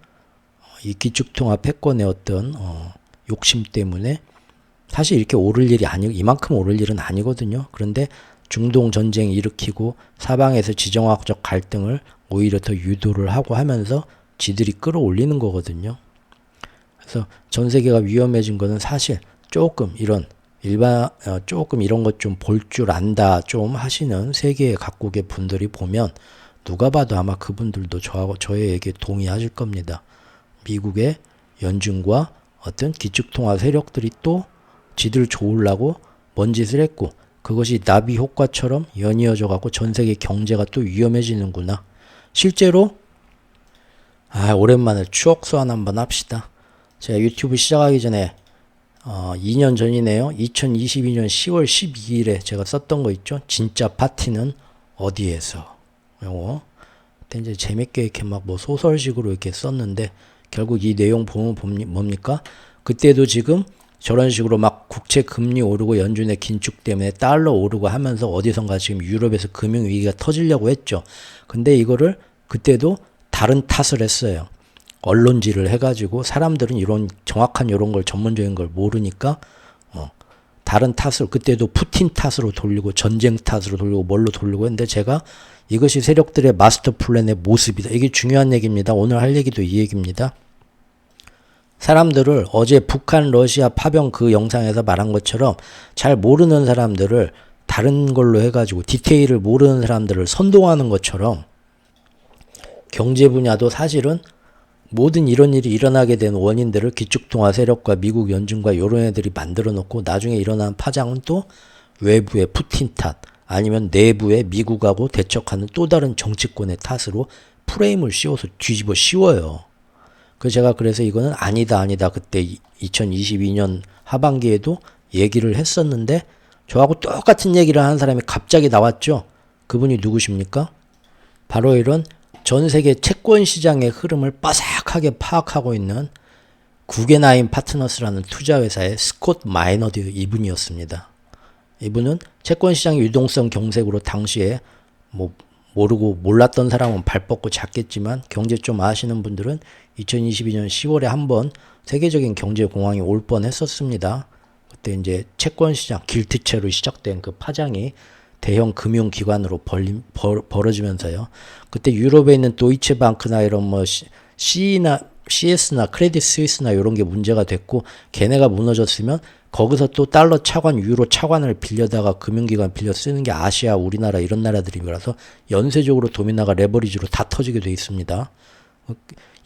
이 기축통화 패권의 어떤 욕심 때문에 사실 이렇게 오를 일이 이만큼 오를 일은 아니거든요. 그런데 중동 전쟁 일으키고 사방에서 지정학적 갈등을 오히려 더 유도를 하고 하면서 지들이 끌어올리는 거거든요. 그래서 전 세계가 위험해진 거는 사실 조금 이런 조금 이런 것 좀 볼 줄 안다 좀 하시는 세계의 각국의 분들이 보면 누가 봐도 아마 그분들도 저의 얘기에 동의하실 겁니다. 미국의 연준과 어떤 기축통화 세력들이 또 지들 좋으려고 뭔 짓을 했고 그것이 나비 효과처럼 연이어져 갖고 전 세계 경제가 또 위험해지는구나. 실제로 오랜만에 추억 소환 한번 합시다. 제가 유튜브 시작하기 전에 2년 전이네요. 2022년 10월 12일에 제가 썼던 거 있죠. 진짜 파티는 어디에서. 요거. 그때 이제 재밌게 이렇게 막 뭐 소설식으로 이렇게 썼는데 결국 이 내용 보면 뭡니까? 그때도 지금 저런 식으로 막 국채 금리 오르고 연준의 긴축 때문에 달러 오르고 하면서 어디선가 지금 유럽에서 금융위기가 터지려고 했죠. 근데 이거를 그때도 다른 탓을 했어요. 언론질을 해가지고 사람들은 이런 정확한 이런 걸 전문적인 걸 모르니까 다른 탓을 그때도 푸틴 탓으로 돌리고 전쟁 탓으로 돌리고 뭘로 돌리고 했는데 제가 이것이 세력들의 마스터 플랜의 모습이다. 이게 중요한 얘기입니다. 오늘 할 얘기도 이 얘기입니다. 사람들을 어제 북한 러시아 파병 그 영상에서 말한 것처럼 잘 모르는 사람들을 다른 걸로 해가지고 디테일을 모르는 사람들을 선동하는 것처럼 경제 분야도 사실은 모든 이런 일이 일어나게 된 원인들을 기축통화 세력과 미국 연준과 이런 애들이 만들어 놓고 나중에 일어난 파장은 또 외부의 푸틴 탓 아니면 내부의 미국하고 대척하는 또 다른 정치권의 탓으로 프레임을 씌워서 뒤집어 씌워요. 그래서 이거는 아니다 그때 2022년 하반기에도 얘기를 했었는데 저하고 똑같은 얘기를 하는 사람이 갑자기 나왔죠. 그분이 누구십니까? 바로 이런 전 세계 채권 시장의 흐름을 빠삭하게 파악하고 있는 구겐하임 파트너스라는 투자회사의 스콧 마이너드 이분이었습니다. 이분은 채권 시장의 유동성 경색으로 당시에 뭐 모르고 몰랐던 사람은 발 뻗고 잤겠지만 경제 좀 아시는 분들은 2022년 10월에 한번 세계적인 경제 공황이 올 뻔했었습니다. 그때 이제 채권 시장 길티체로 시작된 그 파장이 대형 금융기관으로 벌어지면서요. 그때 유럽에 있는 도이체방크나 이런 뭐 CS나 크레딧 스위스나 이런 게 문제가 됐고 걔네가 무너졌으면 거기서 또 달러 차관, 유로 차관을 빌려다가 금융기관 빌려 쓰는 게 아시아, 우리나라 이런 나라들이라서 연쇄적으로 도미나가 레버리지로 다 터지게 돼 있습니다.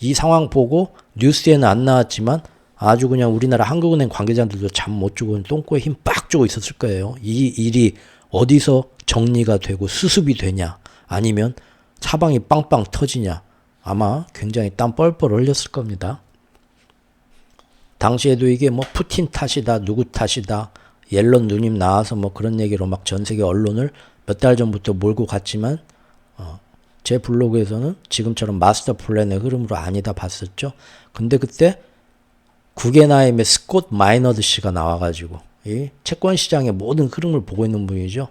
이 상황 보고 뉴스에는 안 나왔지만 아주 그냥 우리나라 한국은행 관계자들도 잠 못 주고 똥꼬에 힘 빡 주고 있었을 거예요. 이 일이 어디서 정리가 되고 수습이 되냐 아니면 사방이 빵빵 터지냐 아마 굉장히 땀 뻘뻘 흘렸을 겁니다. 당시에도 이게 뭐 푸틴 탓이다 누구 탓이다 옐런 누님 나와서 뭐 그런 얘기로 막 전 세계 언론을 몇 달 전부터 몰고 갔지만 제 블로그에서는 지금처럼 마스터 플랜의 흐름으로 아니다 봤었죠. 근데 그때 구겐하임의 스콧 마이너드 씨가 나와가지고 이 채권 시장의 모든 흐름을 보고 있는 분이죠.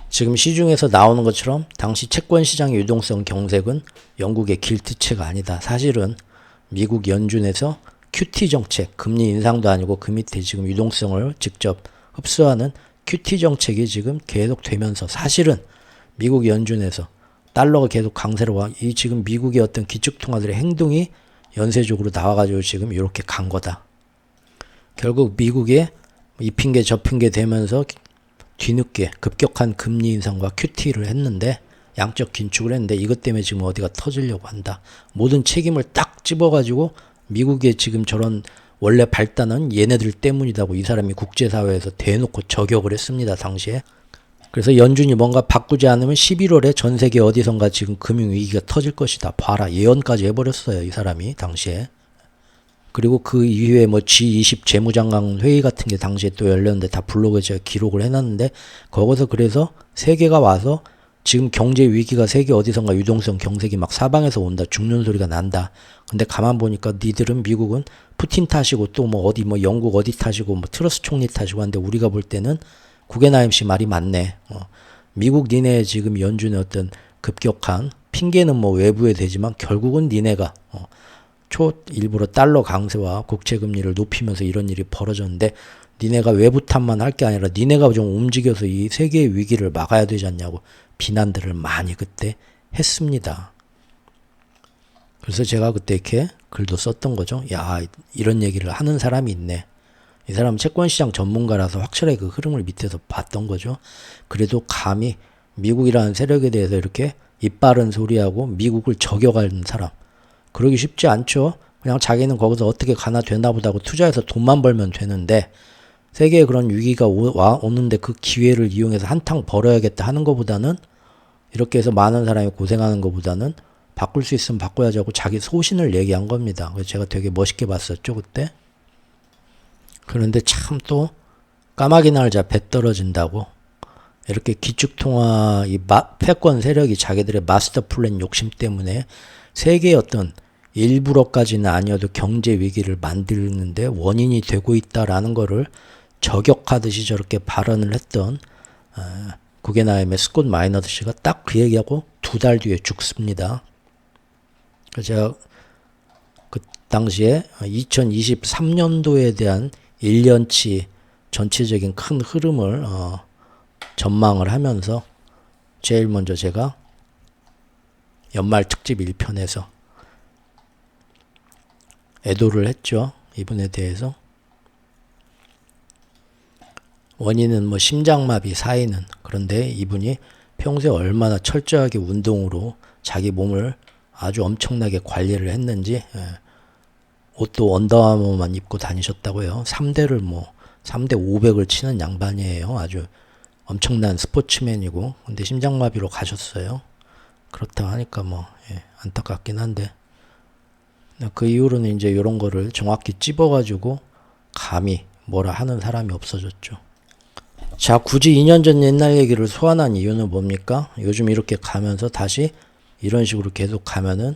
지금 시중에서 나오는 것처럼 당시 채권 시장의 유동성 경색은 영국의 길트체가 아니다. 사실은 미국 연준에서 QT 정책, 금리 인상도 아니고 그 밑에 지금 유동성을 직접 흡수하는 QT 정책이 지금 계속 되면서 사실은 미국 연준에서 달러가 계속 강세로 와. 이 지금 미국의 어떤 기축통화들의 행동이 연쇄적으로 나와가지고 지금 이렇게 간 거다. 결국 미국의 이 핑계 저 핑계 되면서 뒤늦게 급격한 금리 인상과 QT를 했는데 양적 긴축을 했는데 이것 때문에 지금 어디가 터지려고 한다. 모든 책임을 딱 집어가지고 미국의 지금 저런 원래 발단은 얘네들 때문이다고 이 사람이 국제사회에서 대놓고 저격을 했습니다. 당시에. 그래서 연준이 뭔가 바꾸지 않으면 11월에 전 세계 어디선가 지금 금융위기가 터질 것이다. 봐라. 예언까지 해버렸어요. 이 사람이 당시에. 그리고 그 이후에 뭐 G20 재무장관 회의 같은 게 당시에 또 열렸는데 다 블로그에 제가 기록을 해놨는데 거기서 그래서 세계가 와서 지금 경제 위기가 세계 어디선가 유동성 경색이 막 사방에서 온다. 죽는 소리가 난다. 근데 가만 보니까 니들은 미국은 푸틴 탓이고 또 뭐 어디 뭐 영국 어디 탓이고 뭐 트러스 총리 탓이고 한데 우리가 볼 때는 구겐하임 씨 말이 맞네. 미국 니네 지금 연준의 어떤 급격한 핑계는 뭐 외부에 되지만 결국은 니네가 일부러 달러 강세와 국채 금리를 높이면서 이런 일이 벌어졌는데 니네가 외부 탓만 할 게 아니라 니네가 좀 움직여서 이 세계의 위기를 막아야 되지 않냐고 비난들을 많이 그때 했습니다. 그래서 제가 그때 이렇게 글도 썼던 거죠. 야, 이런 얘기를 하는 사람이 있네. 이 사람은 채권시장 전문가라서 확실하게 그 흐름을 밑에서 봤던 거죠. 그래도 감히 미국이라는 세력에 대해서 이렇게 이빠른 소리하고 미국을 저격하는 사람. 그러기 쉽지 않죠. 그냥 자기는 거기서 어떻게 가나 되나 보다 하고 투자해서 돈만 벌면 되는데 세계에 그런 위기가 오는데 그 기회를 이용해서 한탕 벌어야겠다 하는 것보다는 이렇게 해서 많은 사람이 고생하는 것보다는 바꿀 수 있으면 바꿔야지 하고 자기 소신을 얘기한 겁니다. 그래서 제가 되게 멋있게 봤었죠 그때. 그런데 참 또 까마귀 날자 배 떨어진다고 이렇게 기축통화 이 패권 세력이 자기들의 마스터 플랜 욕심 때문에 세계의 어떤 일부러까지는 아니어도 경제 위기를 만드는데 원인이 되고 있다라는 거를 저격하듯이 저렇게 발언을 했던 구겐하임의 스콧 마이너드 씨가 딱 그 얘기하고 2달 뒤에 죽습니다. 그래서 제가 그 당시에 2023년도에 대한 1년치 전체적인 큰 흐름을 전망을 하면서 제일 먼저 제가 연말 특집 1편에서 애도를 했죠. 이분에 대해서. 원인은 뭐 심장마비 사인은 그런데 이분이 평소에 얼마나 철저하게 운동으로 자기 몸을 아주 엄청나게 관리를 했는지 옷도 언더아머만 입고 다니셨다고요. 3대를 3대 500을 치는 양반이에요. 아주 엄청난 스포츠맨이고 근데 심장마비로 가셨어요. 그렇다고 하니까 안타깝긴 한데 그 이후로는 이제 이런 거를 정확히 찝어가지고 감히 뭐라 하는 사람이 없어졌죠. 자, 굳이 2년 전 옛날 얘기를 소환한 이유는 뭡니까? 요즘 이렇게 가면서 다시 이런 식으로 계속 가면은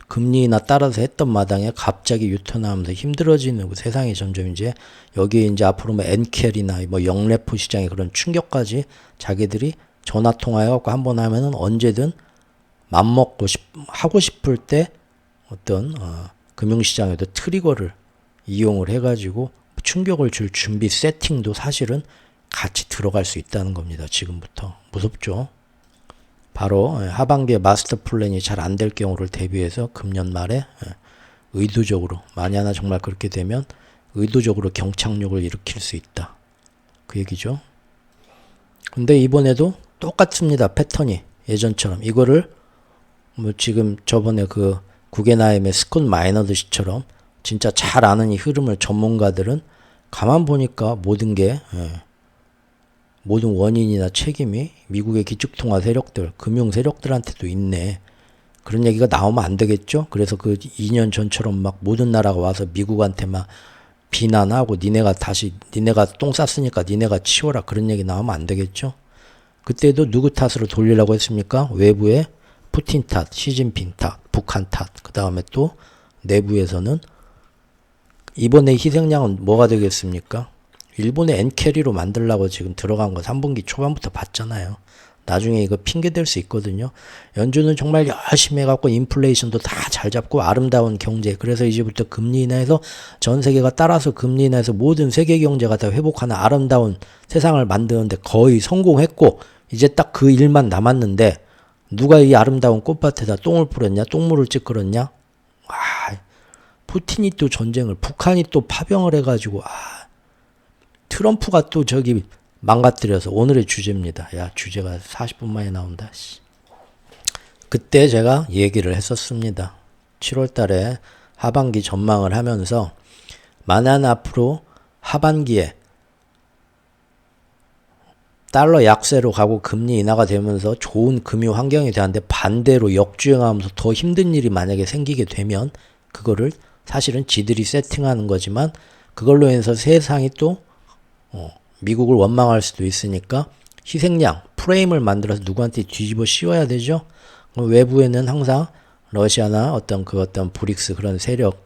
금리나 따라서 했던 마당에 갑자기 유턴하면서 힘들어지는 세상이 점점 이제 여기에 이제 앞으로 뭐 엔켈이나 뭐 영래포 시장의 그런 충격까지 자기들이 전화 통화해갖고 한번 하면은 언제든 맘먹고 하고 싶을 때 어떤 금융시장에도 트리거를 이용을 해가지고 충격을 줄 준비 세팅도 사실은 같이 들어갈 수 있다는 겁니다. 지금부터. 무섭죠? 바로 하반기에 마스터 플랜이 잘 안 될 경우를 대비해서 금년 말에 의도적으로 만약 하나 정말 그렇게 되면 의도적으로 경착륙을 일으킬 수 있다. 그 얘기죠. 근데 이번에도 똑같습니다. 패턴이 예전처럼. 이거를 뭐 지금 저번에 그 구겐하임의 스콧 마이너드 씨처럼 진짜 잘 아는 이 흐름을 전문가들은 가만 보니까 모든 게 모든 원인이나 책임이 미국의 기축통화 세력들, 금융 세력들한테도 있네. 그런 얘기가 나오면 안 되겠죠? 그래서 그 2년 전처럼 막 모든 나라가 와서 미국한테 막 비난하고 니네가 똥 쌌으니까 니네가 치워라. 그런 얘기 나오면 안 되겠죠? 그때도 누구 탓으로 돌리려고 했습니까? 외부에 푸틴 탓, 시진핑 탓, 북한 탓. 그 다음에 또 내부에서는 이번에 희생양은 뭐가 되겠습니까? 일본의 엔캐리로 만들려고 지금 들어간 거 3분기 초반부터 봤잖아요. 나중에 이거 핑계 댈 수 있거든요. 연준은 정말 열심히 해갖고 인플레이션도 다 잘 잡고 아름다운 경제. 그래서 이제부터 금리 인하해서 전 세계가 따라서 금리 인하해서 모든 세계 경제가 다 회복하는 아름다운 세상을 만드는데 거의 성공했고 이제 딱 그 일만 남았는데 누가 이 아름다운 꽃밭에다 똥을 뿌렸냐? 똥물을 찌끄렸냐? 푸틴이 또 전쟁을, 북한이 또 파병을 해가지고 트럼프가 또 저기 망가뜨려서 오늘의 주제입니다. 야, 주제가 40분 만에 나온다. 그때 제가 얘기를 했었습니다. 7월 달에 하반기 전망을 하면서 만약 앞으로 하반기에 달러 약세로 가고 금리 인하가 되면서 좋은 금융 환경이 되는데 반대로 역주행하면서 더 힘든 일이 만약에 생기게 되면 그거를 사실은 지들이 세팅하는 거지만 그걸로 인해서 세상이 또 미국을 원망할 수도 있으니까 희생양, 프레임을 만들어서 누구한테 뒤집어 씌워야 되죠. 외부에는 항상 러시아나 어떤 브릭스 그런 세력,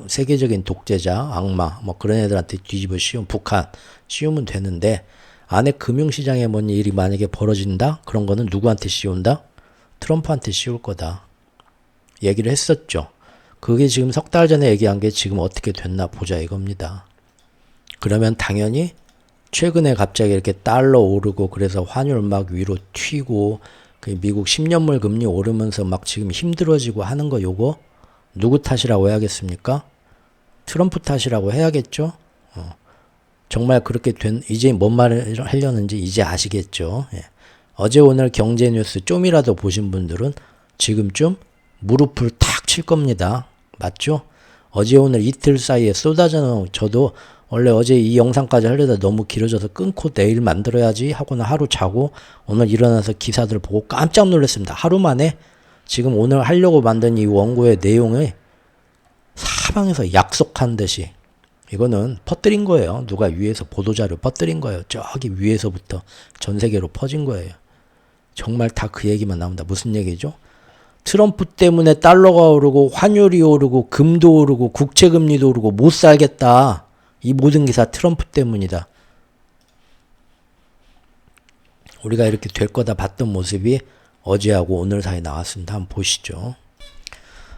세계적인 독재자, 악마, 뭐 그런 애들한테 뒤집어 씌우면 북한 씌우면 되는데 안에 금융시장에 뭔 일이 만약에 벌어진다? 그런 거는 누구한테 씌운다? 트럼프한테 씌울 거다. 얘기를 했었죠. 그게 지금 석 달 전에 얘기한 게 지금 어떻게 됐나 보자 이겁니다. 그러면 당연히 최근에 갑자기 이렇게 달러 오르고 그래서 환율 막 위로 튀고 미국 10년물 금리 오르면서 막 지금 힘들어지고 하는 거 요거 누구 탓이라고 해야겠습니까? 트럼프 탓이라고 해야겠죠? 정말 그렇게 이제 뭔 말을 하려는지 이제 아시겠죠? 예. 어제 오늘 경제 뉴스 좀이라도 보신 분들은 지금쯤 무릎을 탁 칠 겁니다. 맞죠? 어제 오늘 이틀 사이에 쏟아져 저도 원래 어제 이 영상까지 하려다 너무 길어져서 끊고 내일 만들어야지 하고는 하루 자고 오늘 일어나서 기사들 보고 깜짝 놀랐습니다. 하루 만에 지금 오늘 하려고 만든 이 원고의 내용을 사방에서 약속한 듯이 이거는 퍼뜨린 거예요. 누가 위에서 보도자료 퍼뜨린 거예요. 저기 위에서부터 전 세계로 퍼진 거예요. 정말 다 그 얘기만 나온다. 무슨 얘기죠? 트럼프 때문에 달러가 오르고 환율이 오르고 금도 오르고 국채금리도 오르고 못 살겠다. 이 모든 기사 트럼프 때문이다. 우리가 이렇게 될 거다 봤던 모습이 어제하고 오늘 사이에 나왔습니다. 한번 보시죠.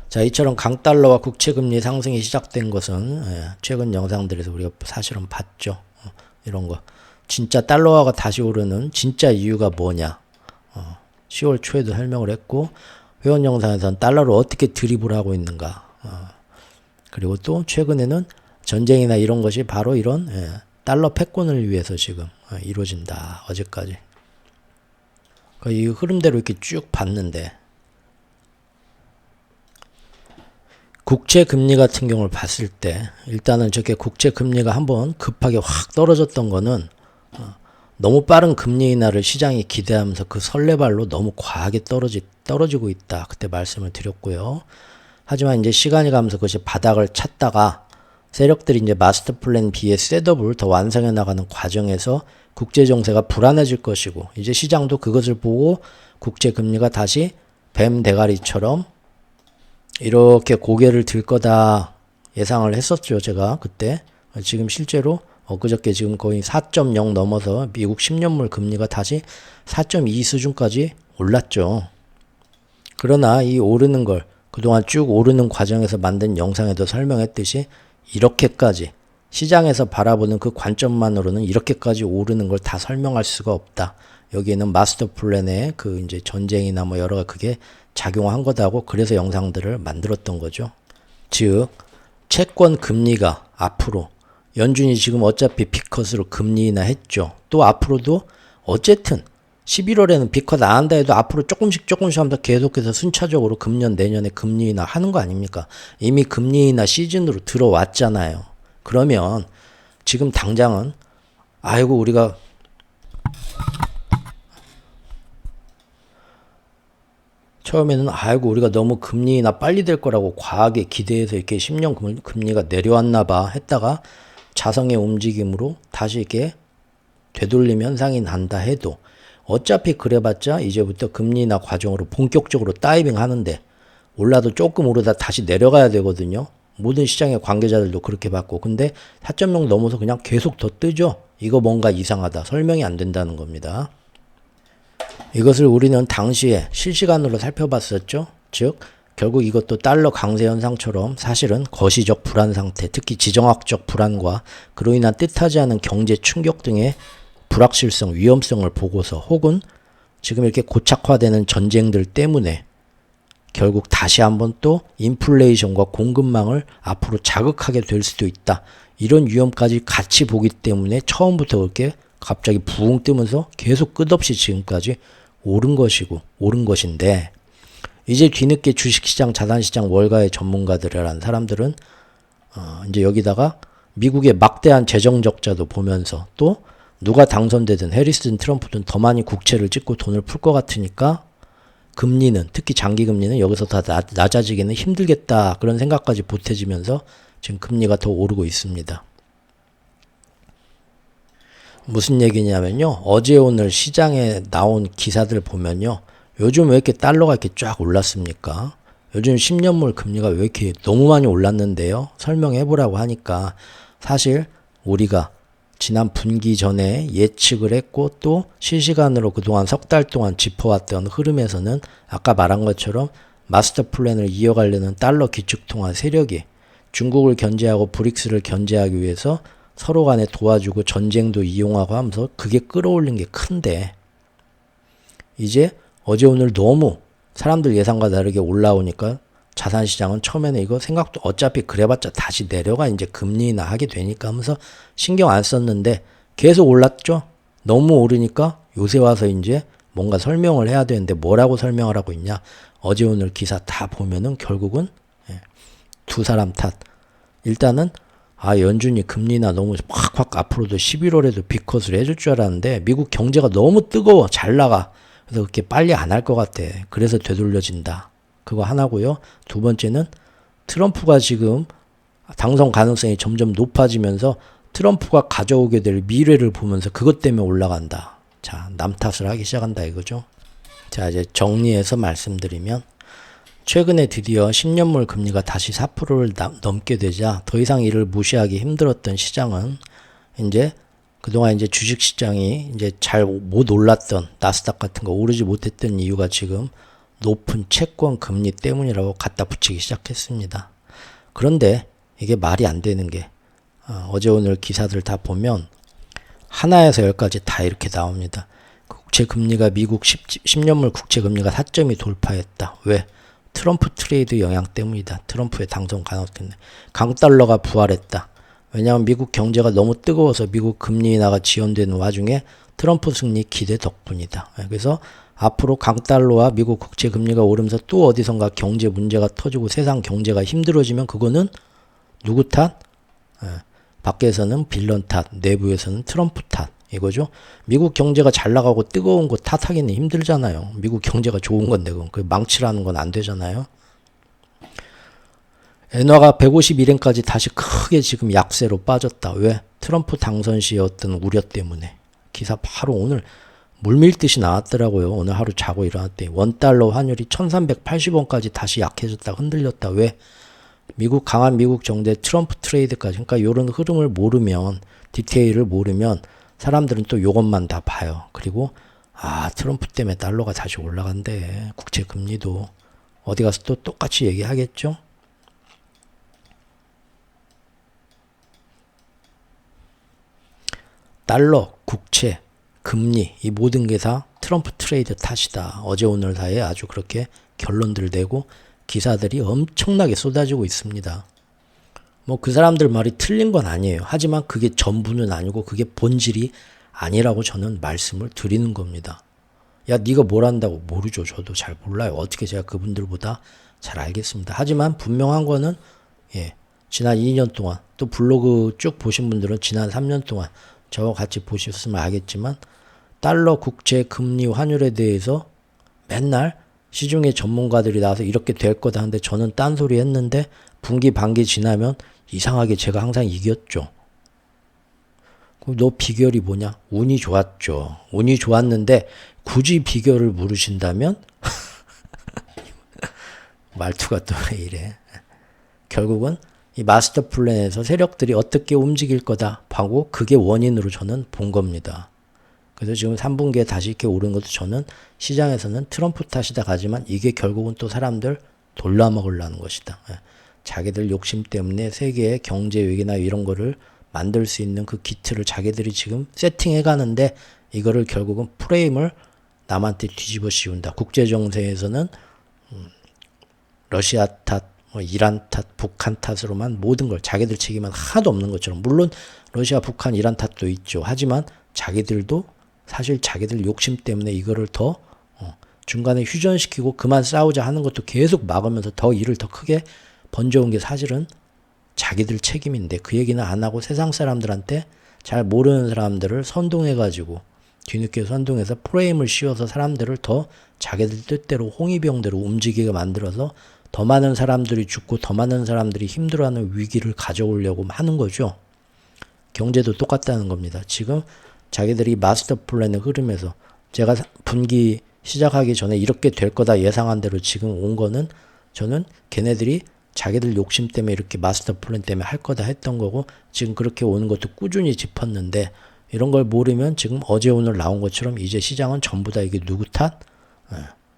자, 이처럼 강달러와 국채금리 상승이 시작된 것은 최근 영상들에서 우리가 사실은 봤죠. 이런 거. 진짜 달러화가 다시 오르는 진짜 이유가 뭐냐. 10월 초에도 설명을 했고 회원 영상에서는 달러를 어떻게 드리블 하고 있는가. 그리고 또 최근에는 전쟁이나 이런 것이 바로 이런 달러 패권을 위해서 지금 이루어진다. 어제까지. 이 흐름대로 이렇게 쭉 봤는데 국채 금리 같은 경우를 봤을 때 일단은 저게 국채 금리가 한번 급하게 확 떨어졌던 거는 너무 빠른 금리 인하를 시장이 기대하면서 그 설레발로 너무 과하게 떨어지고 있다. 그때 말씀을 드렸고요. 하지만 이제 시간이 가면서 그것이 바닥을 찾다가 세력들이 이제 마스터 플랜 B의 셋업을 더 완성해 나가는 과정에서 국제 정세가 불안해질 것이고 이제 시장도 그것을 보고 국제 금리가 다시 뱀 대가리처럼 이렇게 고개를 들 거다 예상을 했었죠. 제가 그때. 지금 실제로 엊그저께 지금 거의 4.0 넘어서 미국 10년물 금리가 다시 4.2 수준까지 올랐죠. 그러나 이 오르는 걸 그동안 쭉 오르는 과정에서 만든 영상에도 설명했듯이 이렇게까지 시장에서 바라보는 그 관점만으로는 이렇게까지 오르는 걸 다 설명할 수가 없다. 여기에는 마스터 플랜의 그 이제 전쟁이나 뭐 여러 그게 작용한 거다고 그래서 영상들을 만들었던 거죠. 즉 채권 금리가 앞으로 연준이 지금 어차피 빅컷으로 금리 인하 했죠. 또 앞으로도 어쨌든 11월에는 빅컷 안 한다 해도 앞으로 조금씩 하면서 계속해서 순차적으로 금년 내년에 금리 인하 하는 거 아닙니까? 이미 금리 인하 시즌으로 들어왔잖아요. 그러면 지금 당장은 아이고 우리가 처음에는 아이고 우리가 너무 금리 인하 빨리 될 거라고 과하게 기대해서 이렇게 10년 금리가 내려왔나 봐 했다가 자성의 움직임으로 다시 이렇게 되돌림 현상이 난다 해도 어차피 그래봤자 이제부터 금리 인하 과정으로 본격적으로 다이빙 하는데 올라도 조금 오르다 다시 내려가야 되거든요. 모든 시장의 관계자들도 그렇게 봤고, 근데 4.0 넘어서 그냥 계속 더 뜨죠. 이거 뭔가 이상하다. 설명이 안 된다는 겁니다. 이것을 우리는 당시에 실시간으로 살펴봤었죠. 즉 결국 이것도 달러 강세 현상처럼 사실은 거시적 불안 상태, 특히 지정학적 불안과 그로 인한 뜻하지 않은 경제 충격 등의 불확실성, 위험성을 보고서 혹은 지금 이렇게 고착화되는 전쟁들 때문에 결국 다시 한번 또 인플레이션과 공급망을 앞으로 자극하게 될 수도 있다. 이런 위험까지 같이 보기 때문에 처음부터 그렇게 갑자기 부흥 뜨면서 계속 끝없이 지금까지 오른 것인데, 이제 뒤늦게 주식시장, 자산시장, 월가의 전문가들이라는 사람들은 이제 여기다가 미국의 막대한 재정 적자도 보면서 또 누가 당선되든 해리스든 트럼프든 더 많이 국채를 찍고 돈을 풀 것 같으니까 금리는, 특히 장기금리는 여기서 더 낮아지기는 힘들겠다, 그런 생각까지 보태지면서 지금 금리가 더 오르고 있습니다. 무슨 얘기냐면요, 어제 오늘 시장에 나온 기사들 보면요, 요즘 왜 이렇게 달러가 이렇게 쫙 올랐습니까? 요즘 10년물 금리가 왜 이렇게 너무 많이 올랐는데요? 설명해 보라고 하니까 사실 우리가 지난 분기 전에 예측을 했고 또 실시간으로 그동안 석 달 동안 짚어왔던 흐름에서는 아까 말한 것처럼 마스터 플랜을 이어가려는 달러 기축통화 세력이 중국을 견제하고 브릭스를 견제하기 위해서 서로 간에 도와주고 전쟁도 이용하고 하면서 그게 끌어올린 게 큰데, 이제 어제 오늘 너무 사람들 예상과 다르게 올라오니까 자산시장은 처음에는 이거 생각도 어차피 그래봤자 다시 내려가 이제 금리 인하 하게 되니까 하면서 신경 안 썼는데 계속 올랐죠. 너무 오르니까 요새 와서 이제 뭔가 설명을 해야 되는데 뭐라고 설명을 하고 있냐. 어제 오늘 기사 다 보면은 결국은 두 사람 탓. 일단은 연준이 금리 인하 너무 확 앞으로도 11월에도 빅컷을 해줄 줄 알았는데 미국 경제가 너무 뜨거워 잘 나가. 그래서 그렇게 빨리 안 할 것 같아. 그래서 되돌려진다. 그거 하나고요. 두 번째는 트럼프가 지금 당선 가능성이 점점 높아지면서 트럼프가 가져오게 될 미래를 보면서 그것 때문에 올라간다. 자, 남 탓을 하기 시작한다 이거죠. 자, 이제 정리해서 말씀드리면 최근에 드디어 10년물 금리가 다시 4%를 넘게 되자 더 이상 이를 무시하기 힘들었던 시장은 이제 그동안 이제 주식시장이 이제 잘 못 올랐던 나스닥 같은 거 오르지 못했던 이유가 지금 높은 채권 금리 때문이라고 갖다 붙이기 시작했습니다. 그런데 이게 말이 안 되는 게 어제 오늘 기사들 다 보면 하나에서 열까지 다 이렇게 나옵니다. 국채금리가 미국 10년물 국채금리가 4점이 돌파했다. 왜? 트럼프 트레이드 영향 때문이다. 트럼프의 당선 가능성 때문에. 강달러가 부활했다. 왜냐하면 미국 경제가 너무 뜨거워서 미국 금리 인하가 지연되는 와중에 트럼프 승리 기대 덕분이다. 그래서 앞으로 강달러와 미국 국채 금리가 오르면서 또 어디선가 경제 문제가 터지고 세상 경제가 힘들어지면 그거는 누구 탓? 밖에서는 빌런 탓, 내부에서는 트럼프 탓. 이거죠. 미국 경제가 잘 나가고 뜨거운 거 탓하기는 힘들잖아요. 미국 경제가 좋은 건데 그 망치라는 건 안 되잖아요. 엔화가 151엔까지 다시 크게 지금 약세로 빠졌다. 왜? 트럼프 당선 시의 어떤 우려 때문에. 기사 바로 오늘 물밀듯이 나왔더라고요. 오늘 하루 자고 일어났더니 원달러 환율이 1380원까지 다시 약해졌다. 흔들렸다. 왜? 강한 미국 정대 트럼프 트레이드까지. 그러니까 이런 흐름을 모르면, 디테일을 모르면 사람들은 또 요것만 다 봐요. 그리고 트럼프 때문에 달러가 다시 올라간대. 국채 금리도. 어디 가서 또 똑같이 얘기하겠죠? 달러, 국채, 금리 이 모든 게 다 트럼프 트레이드 탓이다. 어제 오늘 사이에 아주 그렇게 결론들 내고 기사들이 엄청나게 쏟아지고 있습니다. 뭐 그 사람들 말이 틀린 건 아니에요. 하지만 그게 전부는 아니고 그게 본질이 아니라고 저는 말씀을 드리는 겁니다. 야, 네가 뭘 안다고? 모르죠. 저도 잘 몰라요. 어떻게 제가 그분들보다 잘 알겠습니다. 하지만 분명한 거는 지난 2년 동안 또 블로그 쭉 보신 분들은 지난 3년 동안 저와 같이 보셨으면 알겠지만 달러, 국채, 금리, 환율에 대해서 맨날 시중의 전문가들이 나와서 이렇게 될 거다 하는데 저는 딴소리 했는데 분기 반기 지나면 이상하게 제가 항상 이겼죠. 그럼 너 비결이 뭐냐? 운이 좋았죠. 운이 좋았는데 굳이 비결을 물으신다면 말투가 또 왜 이래? 결국은 이 마스터 플랜에서 세력들이 어떻게 움직일 거다 하고 그게 원인으로 저는 본 겁니다. 그래서 지금 3분기에 다시 이렇게 오른 것도 저는 시장에서는 트럼프 탓이다 가지만 이게 결국은 또 사람들 돌려먹으려는 것이다. 자기들 욕심 때문에 세계의 경제 위기나 이런 거를 만들 수 있는 그 기틀을 자기들이 지금 세팅해 가는데 이거를 결국은 프레임을 남한테 뒤집어 씌운다. 국제 정세에서는 러시아 탓, 이란 탓, 북한 탓으로만 모든 걸 자기들 책임은 하나도 없는 것처럼 물론 러시아, 북한, 이란 탓도 있죠. 하지만 자기들도 사실 자기들 욕심 때문에 이거를 더 중간에 휴전시키고 그만 싸우자 하는 것도 계속 막으면서 더 일을 더 크게 번져온 게 사실은 자기들 책임인데 그 얘기는 안 하고 세상 사람들한테 잘 모르는 사람들을 선동해가지고 뒤늦게 선동해서 프레임을 씌워서 사람들을 더 자기들 뜻대로 홍위병대로 움직이게 만들어서 더 많은 사람들이 죽고 더 많은 사람들이 힘들어하는 위기를 가져오려고 하는 거죠. 경제도 똑같다는 겁니다. 지금 자기들이 마스터 플랜의 흐름에서 제가 분기 시작하기 전에 이렇게 될 거다 예상한 대로 지금 온 거는 저는 걔네들이 자기들 욕심 때문에 이렇게 마스터 플랜 때문에 할 거다 했던 거고 지금 그렇게 오는 것도 꾸준히 짚었는데 이런 걸 모르면 지금 어제 오늘 나온 것처럼 이제 시장은 전부 다 이게 누구 탓?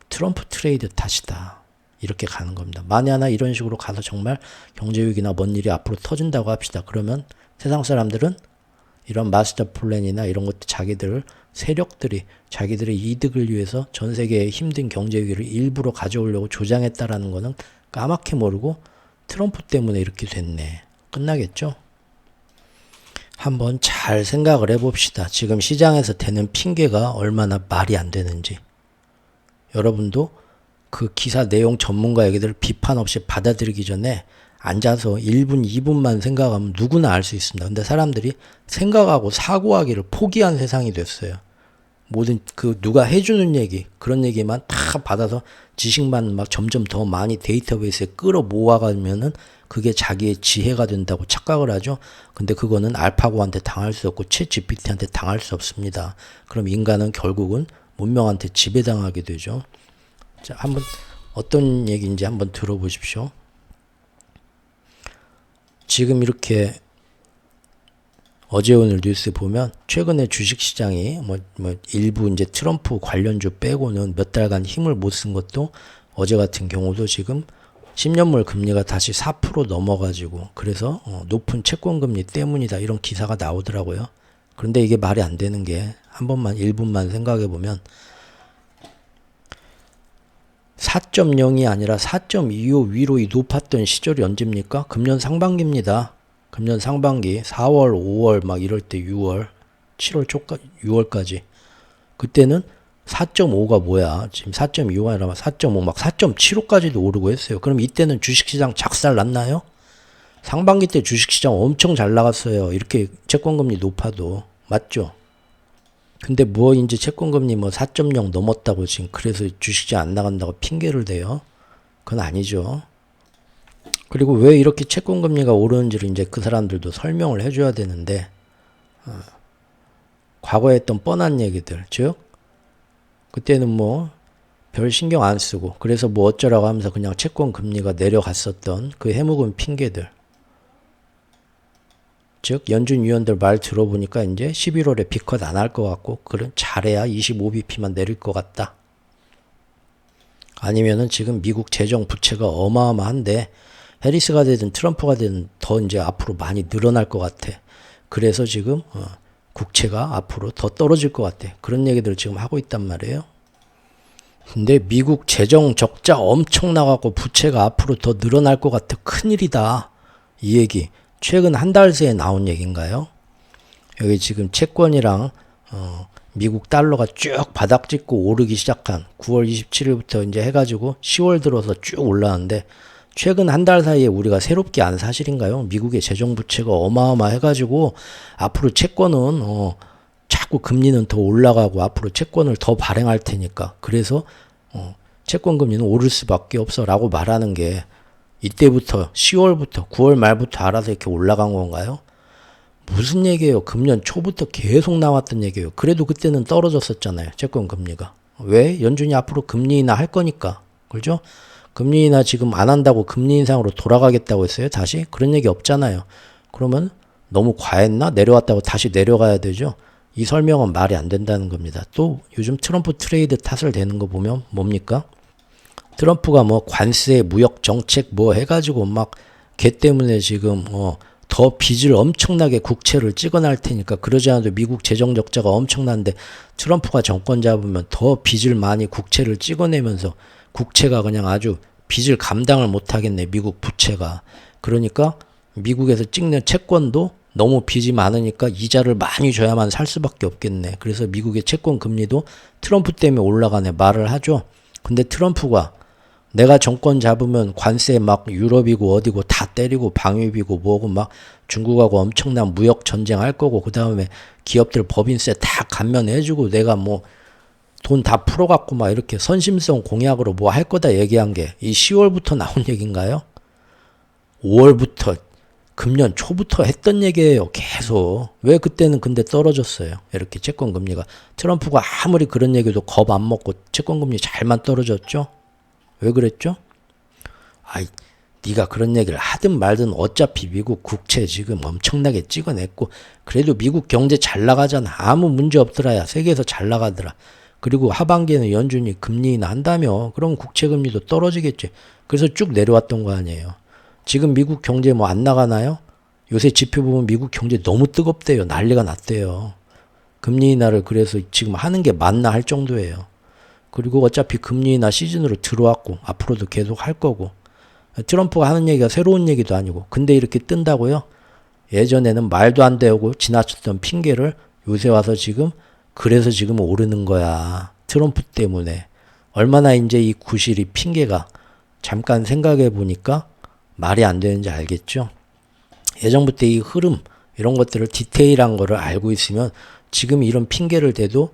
트럼프 트레이드 탓이다. 이렇게 가는 겁니다. 만에 하나 이런 식으로 가서 정말 경제위기나 뭔 일이 앞으로 터진다고 합시다. 그러면 세상 사람들은 이런 마스터 플랜이나 이런 것들 자기들 세력들이 자기들의 이득을 위해서 전 세계의 힘든 경제위기를 일부러 가져오려고 조장했다라는 거는 까맣게 모르고 트럼프 때문에 이렇게 됐네. 끝나겠죠? 한번 잘 생각을 해봅시다. 지금 시장에서 대는 핑계가 얼마나 말이 안 되는지. 여러분도 그 기사 내용 전문가 얘기들을 비판 없이 받아들이기 전에 앉아서 1분, 2분만 생각하면 누구나 알 수 있습니다. 근데 사람들이 생각하고 사고하기를 포기한 세상이 됐어요. 모든 그 누가 해주는 얘기 그런 얘기만 다 받아서 지식만 막 점점 더 많이 데이터베이스에 끌어 모아가면은 그게 자기의 지혜가 된다고 착각을 하죠. 근데 그거는 알파고한테 당할 수 없고 챗 GPT한테 당할 수 없습니다. 그럼 인간은 결국은 문명한테 지배당하게 되죠. 자, 한번 어떤 얘기인지 한번 들어보십시오. 지금 이렇게 어제 오늘 뉴스 보면 최근에 주식시장이 일부 이제 트럼프 관련주 빼고는 몇 달간 힘을 못 쓴 것도 어제 같은 경우도 지금 10년물 금리가 다시 4% 넘어가지고 그래서 높은 채권금리 때문이다 이런 기사가 나오더라고요. 그런데 이게 말이 안 되는 게 한 번만 1분만 생각해 보면 4.0이 아니라 4.25 위로 높았던 시절이 언제입니까? 금년 상반기입니다. 금년 상반기 4월, 5월 막 이럴 때 6월, 7월 초까지 6월까지 그때는 4.5가 뭐야? 지금 4.25가 아니라 4.5 막 4.75까지도 오르고 했어요. 그럼 이때는 주식시장 작살 났나요? 상반기 때 주식시장 엄청 잘 나갔어요. 이렇게 채권금리 높아도 맞죠? 근데 뭐 이제 채권금리 뭐 4.0 넘었다고 지금 그래서 주식시장 안 나간다고 핑계를 대요? 그건 아니죠. 그리고 왜 이렇게 채권금리가 오르는지를 이제 그 사람들도 설명을 해줘야 되는데 과거에 했던 뻔한 얘기들 즉 그때는 뭐 별 신경 안 쓰고 그래서 뭐 어쩌라고 하면서 그냥 채권금리가 내려갔었던 그 해묵은 핑계들 즉 연준 위원들 말 들어보니까 이제 11월에 비컷 안 할 것 같고 그런 잘해야 25bp만 내릴 것 같다. 아니면은 지금 미국 재정 부채가 어마어마한데 해리스가 되든 트럼프가 되든 더 이제 앞으로 많이 늘어날 것 같아. 그래서 지금 국채가 앞으로 더 떨어질 것 같아. 그런 얘기들을 지금 하고 있단 말이에요. 근데 미국 재정 적자 엄청 나가고 부채가 앞으로 더 늘어날 것 같아. 큰일이다. 이 얘기. 최근 한 달 새에 나온 얘기인가요? 여기 지금 채권이랑 미국 달러가 쭉 바닥 찍고 오르기 시작한 9월 27일부터 이제 해가지고 10월 들어서 쭉 올라왔는데 최근 한 달 사이에 우리가 새롭게 안 사실인가요? 미국의 재정 부채가 어마어마해가지고 앞으로 채권은 자꾸 금리는 더 올라가고 앞으로 채권을 더 발행할 테니까 그래서 채권 금리는 오를 수밖에 없어라고 말하는 게 이때부터 10월부터 9월 말부터 알아서 이렇게 올라간 건가요? 무슨 얘기예요? 금년 초부터 계속 나왔던 얘기예요. 그래도 그때는 떨어졌었잖아요. 채권 금리가. 왜? 연준이 앞으로 금리 인하 할 거니까. 그죠? 금리 인하 지금 안 한다고 금리 인상으로 돌아가겠다고 했어요? 다시? 그런 얘기 없잖아요. 그러면 너무 과했나? 내려왔다고 다시 내려가야 되죠? 이 설명은 말이 안 된다는 겁니다. 또 요즘 트럼프 트레이드 탓을 대는 거 보면 뭡니까? 트럼프가 뭐 관세, 무역 정책 뭐 해가지고 막 걔 때문에 지금 더 빚을 엄청나게 국채를 찍어낼 테니까 그러지 않아도 미국 재정 적자가 엄청난데 트럼프가 정권 잡으면 더 빚을 많이 국채를 찍어내면서 국채가 그냥 아주 빚을 감당을 못하겠네. 미국 부채가. 그러니까 미국에서 찍는 채권도 너무 빚이 많으니까 이자를 많이 줘야만 살 수밖에 없겠네. 그래서 미국의 채권 금리도 트럼프 때문에 올라가네 말을 하죠. 근데 트럼프가 내가 정권 잡으면 관세 막 유럽이고 어디고 다 때리고 방위비고 뭐고 막 중국하고 엄청난 무역 전쟁 할 거고 그 다음에 기업들 법인세 다 감면해주고 내가 뭐 돈 다 풀어갖고 막 이렇게 선심성 공약으로 뭐 할 거다 얘기한 게 이 10월부터 나온 얘기인가요? 5월부터 금년 초부터 했던 얘기예요. 계속. 왜 그때는 근데 떨어졌어요. 이렇게 채권 금리가. 트럼프가 아무리 그런 얘기도 겁 안 먹고 채권 금리 잘만 떨어졌죠? 왜 그랬죠? 아이, 네가 그런 얘기를 하든 말든 어차피 미국 국채 지금 엄청나게 찍어냈고 그래도 미국 경제 잘 나가잖아. 아무 문제 없더라야. 세계에서 잘 나가더라. 그리고 하반기에는 연준이 금리 인하 한다며. 그럼 국채 금리도 떨어지겠지. 그래서 쭉 내려왔던 거 아니에요. 지금 미국 경제 뭐 안 나가나요? 요새 지표 보면 미국 경제 너무 뜨겁대요. 난리가 났대요. 금리 인하를 그래서 지금 하는 게 맞나 할 정도예요. 그리고 어차피 금리 인하 시즌으로 들어왔고 앞으로도 계속 할 거고 트럼프가 하는 얘기가 새로운 얘기도 아니고 근데 이렇게 뜬다고요? 예전에는 말도 안 되고 지나쳤던 핑계를 요새 와서 지금 그래서 지금 오르는 거야. 트럼프 때문에. 얼마나 이제 이 구실이 핑계가 잠깐 생각해 보니까 말이 안 되는지 알겠죠? 예전부터 이 흐름 이런 것들을 디테일한 거를 알고 있으면 지금 이런 핑계를 대도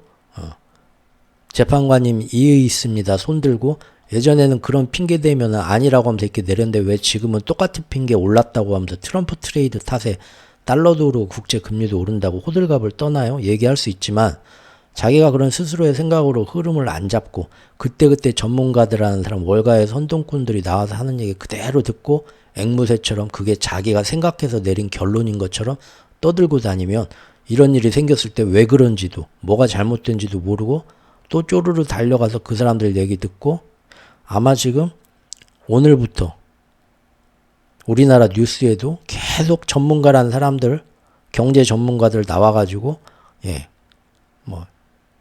재판관님 이의 있습니다. 손들고 예전에는 그런 핑계 대면 아니라고 하면서 이렇게 내렸는데 왜 지금은 똑같은 핑계 올랐다고 하면서 트럼프 트레이드 탓에 달러도 오르고 국제 금리도 오른다고 호들갑을 떠나요? 얘기할 수 있지만 자기가 그런 스스로의 생각으로 흐름을 안 잡고 그때그때 전문가들하는 사람 월가의 선동꾼들이 나와서 하는 얘기 그대로 듣고 앵무새처럼 그게 자기가 생각해서 내린 결론인 것처럼 떠들고 다니면 이런 일이 생겼을 때 왜 그런지도 뭐가 잘못된지도 모르고 또 쪼르르 달려가서 그 사람들 얘기 듣고 아마 지금 오늘부터 우리나라 뉴스에도 계속 전문가라는 사람들 경제 전문가들 나와가지고 뭐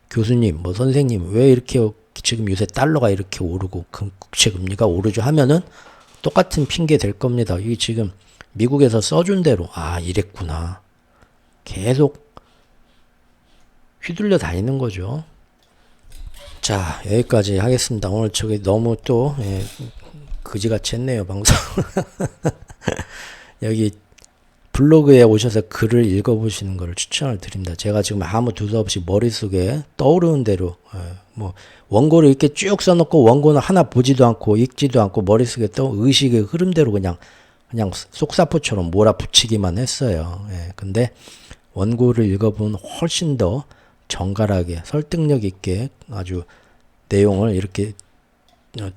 교수님 뭐 선생님 왜 이렇게 지금 요새 달러가 이렇게 오르고 국채 금리가 오르죠 하면은 똑같은 핑계 될 겁니다. 이게 지금 미국에서 써준 대로 이랬구나 계속 휘둘려 다니는 거죠. 자 여기까지 하겠습니다. 오늘 저기 너무 또 그지같이 했네요 방송. 여기 블로그에 오셔서 글을 읽어보시는 것을 추천을 드립니다. 제가 지금 아무 두서없이 머릿속에 떠오르는 대로 뭐 원고를 이렇게 쭉 써놓고 원고는 하나 보지도 않고 읽지도 않고 머릿속에 또 의식의 흐름대로 그냥 속사포처럼 몰아붙이기만 했어요. 근데 원고를 읽어보면 훨씬 더 정갈하게 설득력 있게 아주 내용을 이렇게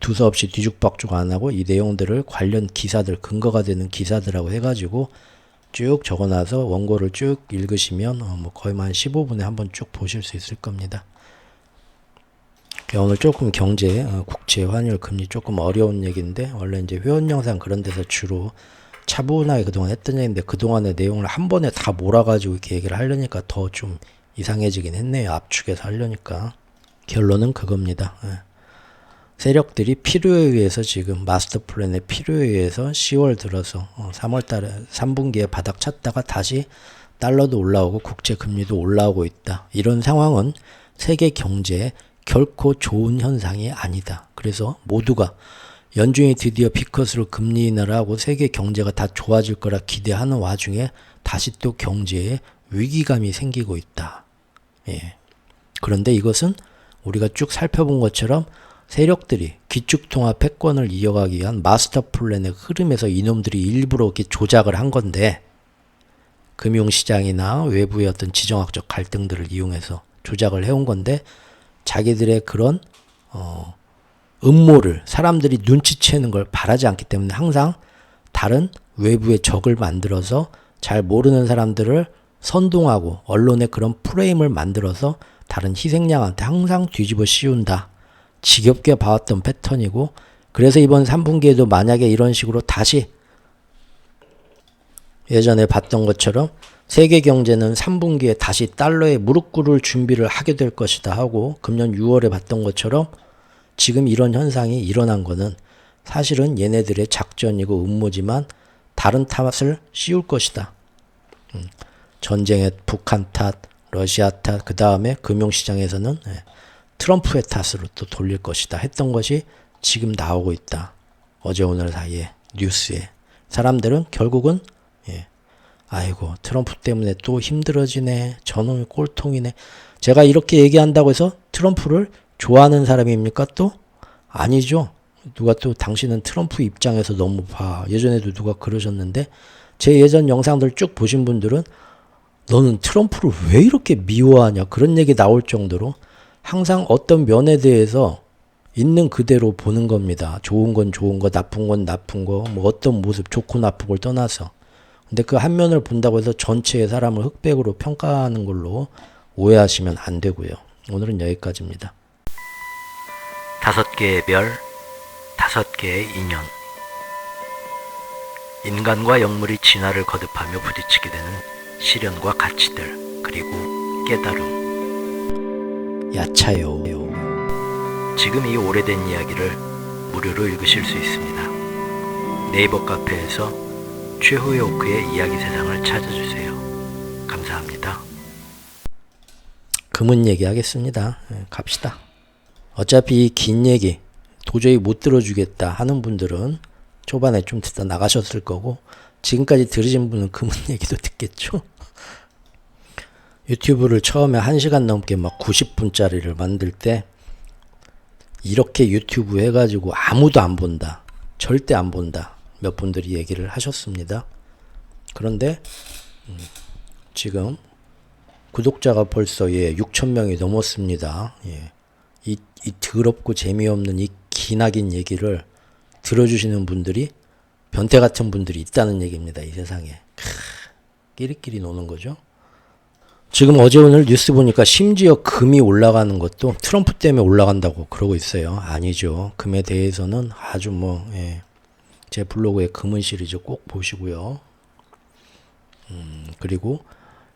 두서없이 뒤죽박죽 안 하고 이 내용들을 관련 기사들 근거가 되는 기사들하고 해가지고 쭉 적어놔서 원고를 쭉 읽으시면 뭐 거의 한 15분에 한번 쭉 보실 수 있을 겁니다. 오늘 조금 경제, 국채, 환율, 금리 조금 어려운 얘기인데 원래 이제 회원 영상 그런 데서 주로 차분하게 그동안 했던 얘기인데 그동안의 내용을 한 번에 다 몰아가지고 이렇게 얘기를 하려니까 더 좀 이상해지긴 했네요. 압축해서 하려니까. 결론은 그겁니다. 세력들이 필요에 의해서 지금 마스터 플랜의 필요에 의해서 10월 들어서 3월 달에 3분기에 바닥 찼다가 다시 달러도 올라오고 국제 금리도 올라오고 있다. 이런 상황은 세계 경제에 결코 좋은 현상이 아니다. 그래서 모두가 연준이 드디어 비컷으로 금리 인하를 하고 세계 경제가 다 좋아질 거라 기대하는 와중에 다시 또 경제에 위기감이 생기고 있다. 그런데 이것은 우리가 쭉 살펴본 것처럼 세력들이 기축통화 패권을 이어가기 위한 마스터 플랜의 흐름에서 이놈들이 일부러 이렇게 조작을 한 건데 금융시장이나 외부의 어떤 지정학적 갈등들을 이용해서 조작을 해온 건데 자기들의 그런 음모를 사람들이 눈치채는 걸 바라지 않기 때문에 항상 다른 외부의 적을 만들어서 잘 모르는 사람들을 선동하고 언론의 그런 프레임을 만들어서 다른 희생양한테 항상 뒤집어 씌운다. 지겹게 봐왔던 패턴이고 그래서 이번 3분기에도 만약에 이런 식으로 다시 예전에 봤던 것처럼 세계 경제는 3분기에 다시 달러에 무릎 꿇을 준비를 하게 될 것이다 하고 금년 6월에 봤던 것처럼 지금 이런 현상이 일어난 거는 사실은 얘네들의 작전이고 음모지만 다른 탓을 씌울 것이다. 전쟁의 북한 탓, 러시아 탓, 그 다음에 금융시장에서는 트럼프의 탓으로 또 돌릴 것이다 했던 것이 지금 나오고 있다. 어제 오늘 사이에 뉴스에. 사람들은 결국은 아이고 트럼프 때문에 또 힘들어지네. 저놈이 꼴통이네. 제가 이렇게 얘기한다고 해서 트럼프를 좋아하는 사람입니까 또? 아니죠. 누가 또 당신은 트럼프 입장에서 너무 봐. 예전에도 누가 그러셨는데 제 예전 영상들 쭉 보신 분들은 너는 트럼프를 왜 이렇게 미워하냐 그런 얘기 나올 정도로 항상 어떤 면에 대해서 있는 그대로 보는 겁니다. 좋은 건 좋은 거, 나쁜 건 나쁜 거, 뭐 어떤 모습 좋고 나쁘고를 떠나서. 근데 그 한 면을 본다고 해서 전체의 사람을 흑백으로 평가하는 걸로 오해하시면 안 되고요. 오늘은 여기까지입니다. 5개의 별, 5개의 인연. 인간과 영물이 진화를 거듭하며 부딪히게 되는 시련과 가치들, 그리고 깨달음. 야차요. 지금 이 오래된 이야기를 무료로 읽으실 수 있습니다. 네이버 카페에서 최후의 오크의 이야기 세상을 찾아주세요. 감사합니다. 금은 얘기하겠습니다. 갑시다. 어차피 이 긴 얘기 도저히 못 들어주겠다 하는 분들은 초반에 좀 듣다 나가셨을 거고 지금까지 들으신 분은 금은 얘기도 듣겠죠. 유튜브를 처음에 1시간 넘게 막 90분짜리를 만들 때 이렇게 유튜브 해가지고 아무도 안 본다. 절대 안 본다. 몇 분들이 얘기를 하셨습니다. 그런데 지금 구독자가 벌써 6,000명이 넘었습니다. 이 더럽고 재미없는 이 기나긴 얘기를 들어주시는 분들이 변태 같은 분들이 있다는 얘기입니다. 이 세상에. 끼리끼리 노는 거죠. 지금 어제 오늘 뉴스 보니까 심지어 금이 올라가는 것도 트럼프 때문에 올라간다고 그러고 있어요. 아니죠. 금에 대해서는 아주 제 블로그에 금은 시리즈 꼭 보시고요. 그리고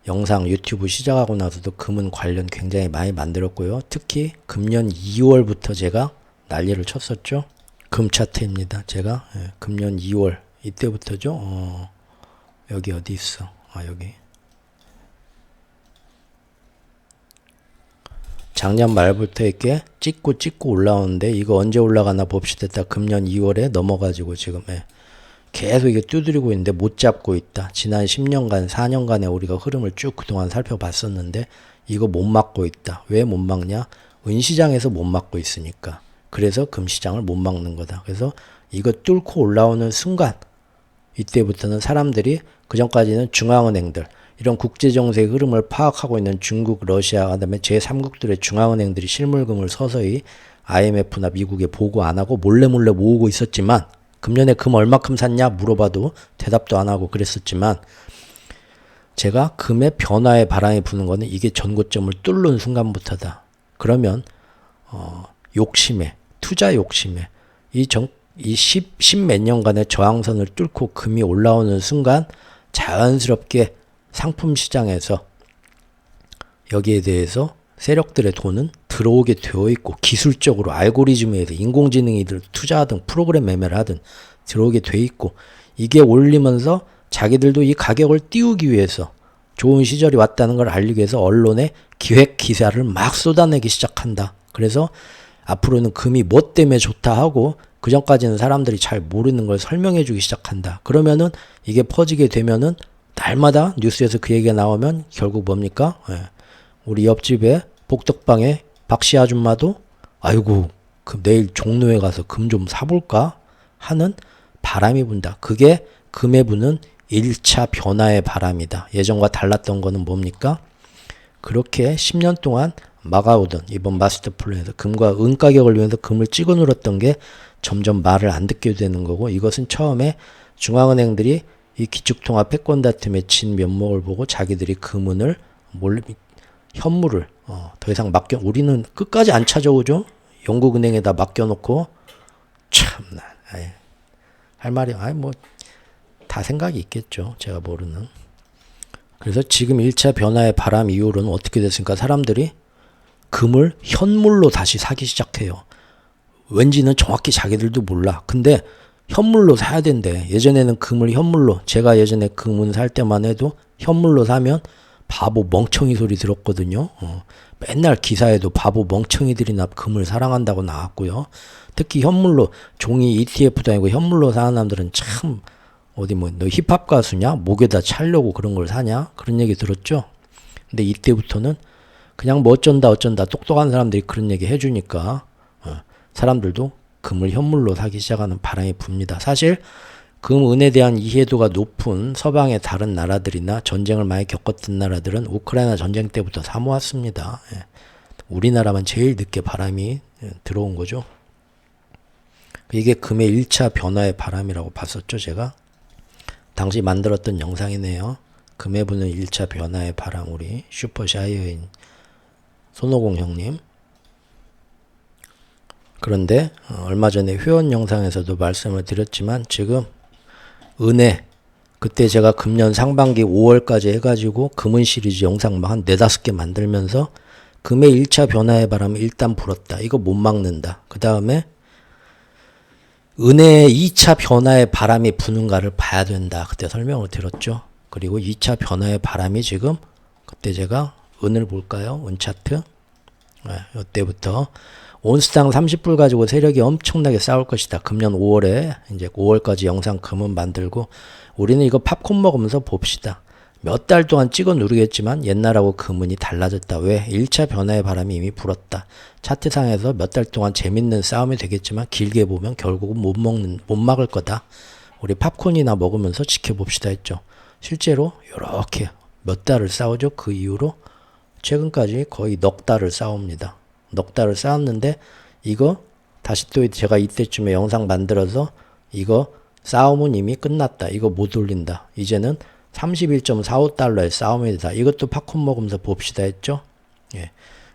영상 유튜브 시작하고 나서도 금은 관련 굉장히 많이 만들었고요. 특히 금년 2월부터 제가 난리를 쳤었죠. 금 차트입니다. 제가 금년 2월 이때부터죠. 여기 어디 있어? 여기. 작년 말부터 이렇게 찍고 올라오는데 이거 언제 올라가나 봅시다. 금년 2월에 넘어가지고 지금 계속 이게 두드리고 있는데 못 잡고 있다. 지난 10년간 4년간의 우리가 흐름을 쭉 그동안 살펴봤었는데 이거 못 막고 있다. 왜 못 막냐? 은시장에서 못 막고 있으니까. 그래서 금시장을 못 막는 거다. 그래서 이거 뚫고 올라오는 순간 이때부터는 사람들이 그전까지는 중앙은행들 이런 국제정세의 흐름을 파악하고 있는 중국, 러시아, 그다음에 제3국들의 중앙은행들이 실물금을 서서히 IMF나 미국에 보고 안 하고 몰래 모으고 있었지만 금년에 금 얼마큼 샀냐 물어봐도 대답도 안 하고 그랬었지만 제가 금의 변화에 바람이 부는 거는 이게 전고점을 뚫는 순간부터다. 그러면 욕심에 투자 욕심에 이 10몇 년간의 저항선을 뚫고 금이 올라오는 순간 자연스럽게 상품 시장에서 여기에 대해서 세력들의 돈은 들어오게 되어 있고 기술적으로 알고리즘에 의해서 인공지능이들 투자하든 프로그램 매매를 하든 들어오게 되어 있고 이게 올리면서 자기들도 이 가격을 띄우기 위해서 좋은 시절이 왔다는 걸 알리기 위해서 언론에 기획 기사를 막 쏟아내기 시작한다. 그래서 앞으로는 금이 뭐 때문에 좋다 하고 그 전까지는 사람들이 잘 모르는 걸 설명해 주기 시작한다. 그러면은 이게 퍼지게 되면은 날마다 뉴스에서 그 얘기가 나오면 결국 뭡니까? 우리 옆집에 복덕방에 박씨 아줌마도 아이고 그 내일 종로에 가서 금 좀 사볼까 하는 바람이 분다. 그게 금에 부는 1차 변화의 바람이다. 예전과 달랐던 거는 뭡니까? 그렇게 10년 동안 막아오던 이번 마스터 플랜에서 금과 은 가격을 위해서 금을 찍어 눌렀던 게 점점 말을 안 듣게 되는 거고, 이것은 처음에 중앙은행들이 이 기축통화 패권 다툼의 진 면목을 보고 자기들이 금은을 현물을 더 이상 우리는 끝까지 안 찾아오죠. 영국은행에다 맡겨놓고 참나 할 말이 뭐 다 생각이 있겠죠. 제가 모르는. 그래서 지금 1차 변화의 바람 이후로는 어떻게 됐습니까? 사람들이 금을 현물로 다시 사기 시작해요. 왠지는 정확히 자기들도 몰라. 근데 현물로 사야 된대. 예전에는 금을 현물로, 제가 예전에 금은 살 때만 해도 현물로 사면 바보 멍청이 소리 들었거든요. 맨날 기사에도 바보 멍청이들이나 금을 사랑한다고 나왔고요. 특히 현물로, 종이 ETF도 아니고 현물로 사는 사람들은 참 너 힙합 가수냐? 목에다 차려고 그런 걸 사냐? 그런 얘기 들었죠. 근데 이때부터는 그냥 뭐 어쩐다 똑똑한 사람들이 그런 얘기 해주니까 사람들도 금을 현물로 사기 시작하는 바람이 붑니다. 사실 금, 은에 대한 이해도가 높은 서방의 다른 나라들이나 전쟁을 많이 겪었던 나라들은 우크라이나 전쟁 때부터 사모았습니다. 우리나라만 제일 늦게 바람이 들어온 거죠. 이게 금의 1차 변화의 바람이라고 봤었죠, 제가. 당시 만들었던 영상이네요. 금에 부는 1차 변화의 바람, 우리 슈퍼샤이어인 손오공 형님. 그런데 얼마 전에 회원 영상에서도 말씀을 드렸지만 지금 은혜, 그때 제가 금년 상반기 5월까지 해가지고 금은 시리즈 영상 한 4-5개 만들면서 금의 1차 변화의 바람을 일단 불었다. 이거 못 막는다. 그 다음에 은혜의 2차 변화의 바람이 부는가를 봐야 된다. 그때 설명을 드렸죠. 그리고 2차 변화의 바람이 지금, 그때 제가 은을 볼까요? 은 차트. 이때부터 온스당 30불 가지고 세력이 엄청나게 싸울 것이다. 금년 5월에 이제 5월까지 영상 금은 만들고, 우리는 이거 팝콘 먹으면서 봅시다. 몇 달 동안 찍어 누르겠지만 옛날하고 금은이 달라졌다. 왜? 1차 변화의 바람이 이미 불었다. 차트상에서 몇 달 동안 재밌는 싸움이 되겠지만 길게 보면 결국은 못 막을 거다. 우리 팝콘이나 먹으면서 지켜봅시다 했죠. 실제로 이렇게 몇 달을 싸우죠. 그 이후로 최근까지 거의 넉 달을 싸웁니다. 넉 달을 싸웠는데 이거 다시 또 제가 이때쯤에 영상 만들어서 이거 싸움은 이미 끝났다. 이거 못 올린다. 이제는 31.45달러의 싸움이다. 이것도 팝콘 먹으면서 봅시다 했죠. 예.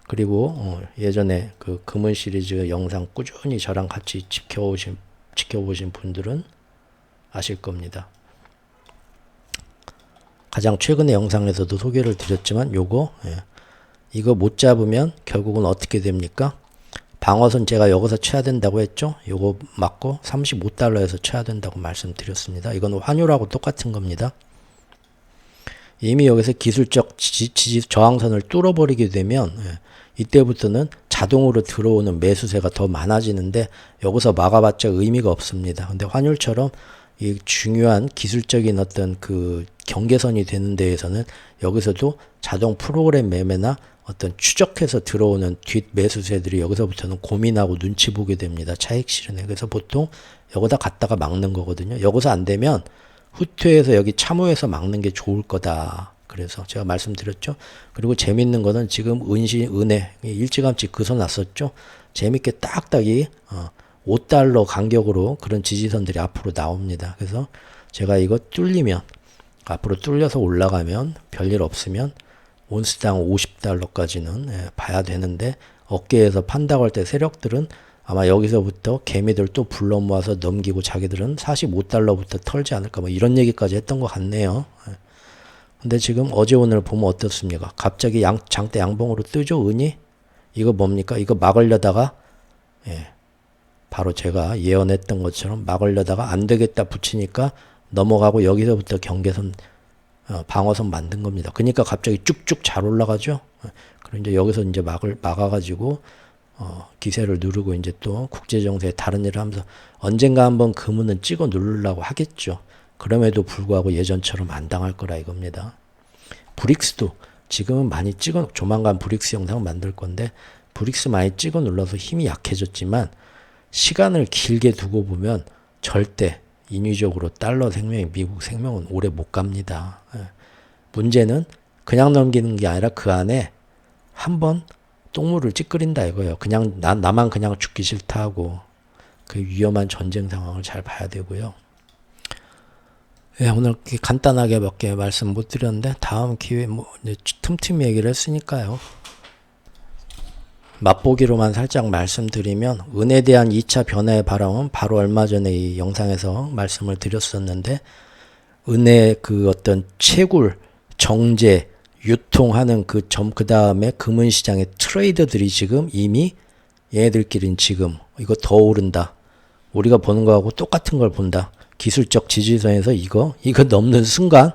그리고 예전에 그 금은 시리즈 영상 꾸준히 저랑 같이 지켜보신 분들은 아실 겁니다. 가장 최근의 영상에서도 소개를 드렸지만 이거 못 잡으면 결국은 어떻게 됩니까? 방어선 제가 여기서 쳐야 된다고 했죠. 요거 맞고 35달러에서 쳐야 된다고 말씀드렸습니다. 이건 환율하고 똑같은 겁니다. 이미 여기서 기술적 지지 저항선을 뚫어버리게 되면 이때부터는 자동으로 들어오는 매수세가 더 많아지는데 여기서 막아봤자 의미가 없습니다. 근데 환율처럼 이 중요한 기술적인 어떤 그 경계선이 되는 데에서는 여기서도 자동 프로그램 매매나 어떤 추적해서 들어오는 뒷 매수세들이 여기서부터는 고민하고 눈치 보게 됩니다. 차익 실현에. 그래서 보통 여기다 갖다가 막는 거거든요. 여기서 안 되면 후퇴해서 여기 참호해서 막는 게 좋을 거다. 그래서 제가 말씀드렸죠. 그리고 재밌는 거는 지금 은혜 일찌감치 그서났었죠. 재밌게 딱딱이 5달러 간격으로 그런 지지선들이 앞으로 나옵니다. 그래서 제가 이거 뚫리면, 앞으로 뚫려서 올라가면 별일 없으면 온스당 50달러까지는 봐야 되는데, 어깨에서 판다고 할 때 세력들은 아마 여기서부터 개미들 또 불러 모아서 넘기고 자기들은 45달러부터 털지 않을까, 뭐 이런 얘기까지 했던 것 같네요. 근데 지금 어제 오늘 보면 어떻습니까? 갑자기 장대 양봉으로 뜨죠, 은이? 이거 뭡니까? 이거 막으려다가 바로 제가 예언했던 것처럼 막으려다가 안 되겠다 붙이니까 넘어가고 여기서부터 경계선 방어선 만든 겁니다. 그러니까 갑자기 쭉쭉 잘 올라가죠. 그리고 이제 여기서 이제 막아가지고 기세를 누르고 이제 또 국제정세에 다른 일을 하면서 언젠가 한번 금은은 찍어 누르려고 하겠죠. 그럼에도 불구하고 예전처럼 안 당할 거라 이겁니다. 브릭스도 지금은 많이 조만간 브릭스 영상 만들 건데, 브릭스 많이 찍어 눌러서 힘이 약해졌지만 시간을 길게 두고 보면 절대 인위적으로 달러 생명이 미국 생명은 오래 못 갑니다. 문제는 그냥 넘기는 게 아니라 그 안에 한번 똥물을 찌끄린다 이거예요. 그냥 나만 그냥 죽기 싫다 하고 그 위험한 전쟁 상황을 잘 봐야 되고요. 오늘 간단하게 몇 개 말씀 못 드렸는데 다음 기회에 이제 틈틈이 얘기를 했으니까요. 맛보기로만 살짝 말씀드리면 은에 대한 2차 변화의 바람은 바로 얼마 전에 이 영상에서 말씀을 드렸었는데 은의 그 어떤 채굴, 정제, 유통하는 그 다음에 금은시장의 트레이더들이 지금 이미 얘네들끼리는 지금 이거 더 오른다. 우리가 보는 거하고 똑같은 걸 본다. 기술적 지지선에서 이거 넘는 순간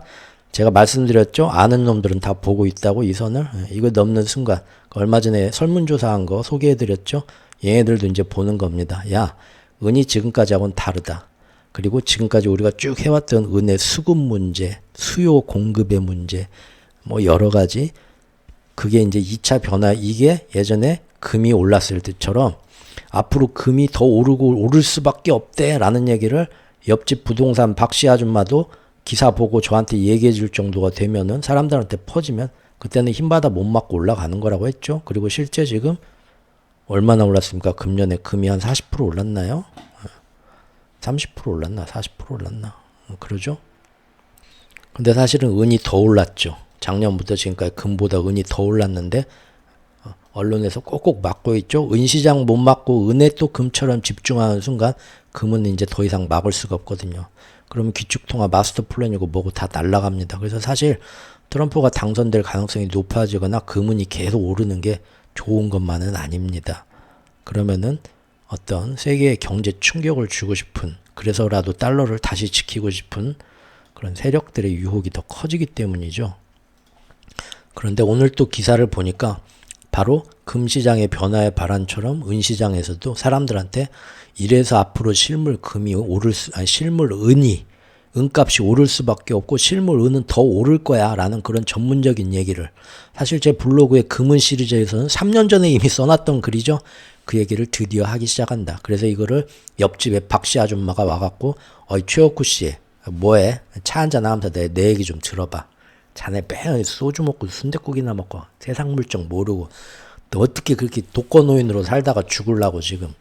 제가 말씀드렸죠. 아는 놈들은 다 보고 있다고 이 선을. 이거 넘는 순간 얼마 전에 설문조사한 거 소개해드렸죠. 얘네들도 이제 보는 겁니다. 야, 은이 지금까지하고는 다르다. 그리고 지금까지 우리가 쭉 해왔던 은의 수급 문제, 수요 공급의 문제, 뭐 여러 가지 그게 이제 2차 변화. 이게 예전에 금이 올랐을 때처럼 앞으로 금이 더 오를 수밖에 없대라는 얘기를 옆집 부동산 박씨 아줌마도 기사 보고 저한테 얘기해 줄 정도가 되면은 사람들한테 퍼지면 그때는 힘받아 못 맞고 올라가는 거라고 했죠. 그리고 실제 지금 얼마나 올랐습니까? 금년에 금이 한 40% 올랐나요? 30% 올랐나? 40% 올랐나? 그러죠? 근데 사실은 은이 더 올랐죠. 작년부터 지금까지 금보다 은이 더 올랐는데 언론에서 꼭꼭 막고 있죠. 은시장 못 막고 은에 또 금처럼 집중하는 순간 금은 이제 더 이상 막을 수가 없거든요. 그러면 기축통화 마스터 플랜이고 뭐고 다 날아갑니다. 그래서 사실 트럼프가 당선될 가능성이 높아지거나 금은이 계속 오르는 게 좋은 것만은 아닙니다. 그러면은 어떤 세계의 경제 충격을 주고 싶은, 그래서라도 달러를 다시 지키고 싶은 그런 세력들의 유혹이 더 커지기 때문이죠. 그런데 오늘 또 기사를 보니까 바로 금시장의 변화의 발환처럼 은시장에서도 사람들한테 이래서 앞으로 실물 은이 은값이 오를 수밖에 없고 실물 은은 더 오를 거야 라는 그런 전문적인 얘기를, 사실 제 블로그의 금은 시리즈에서는 3년 전에 이미 써놨던 글이죠. 그 얘기를 드디어 하기 시작한다. 그래서 이거를 옆집에 박씨 아줌마가 와갖고 최옥구 씨 뭐해? 차 한잔 하면서 내 얘기 좀 들어봐. 자네 매일 소주 먹고 순댓국이나 먹고 세상 물정 모르고 너 어떻게 그렇게 독거노인으로 살다가 죽으려고 지금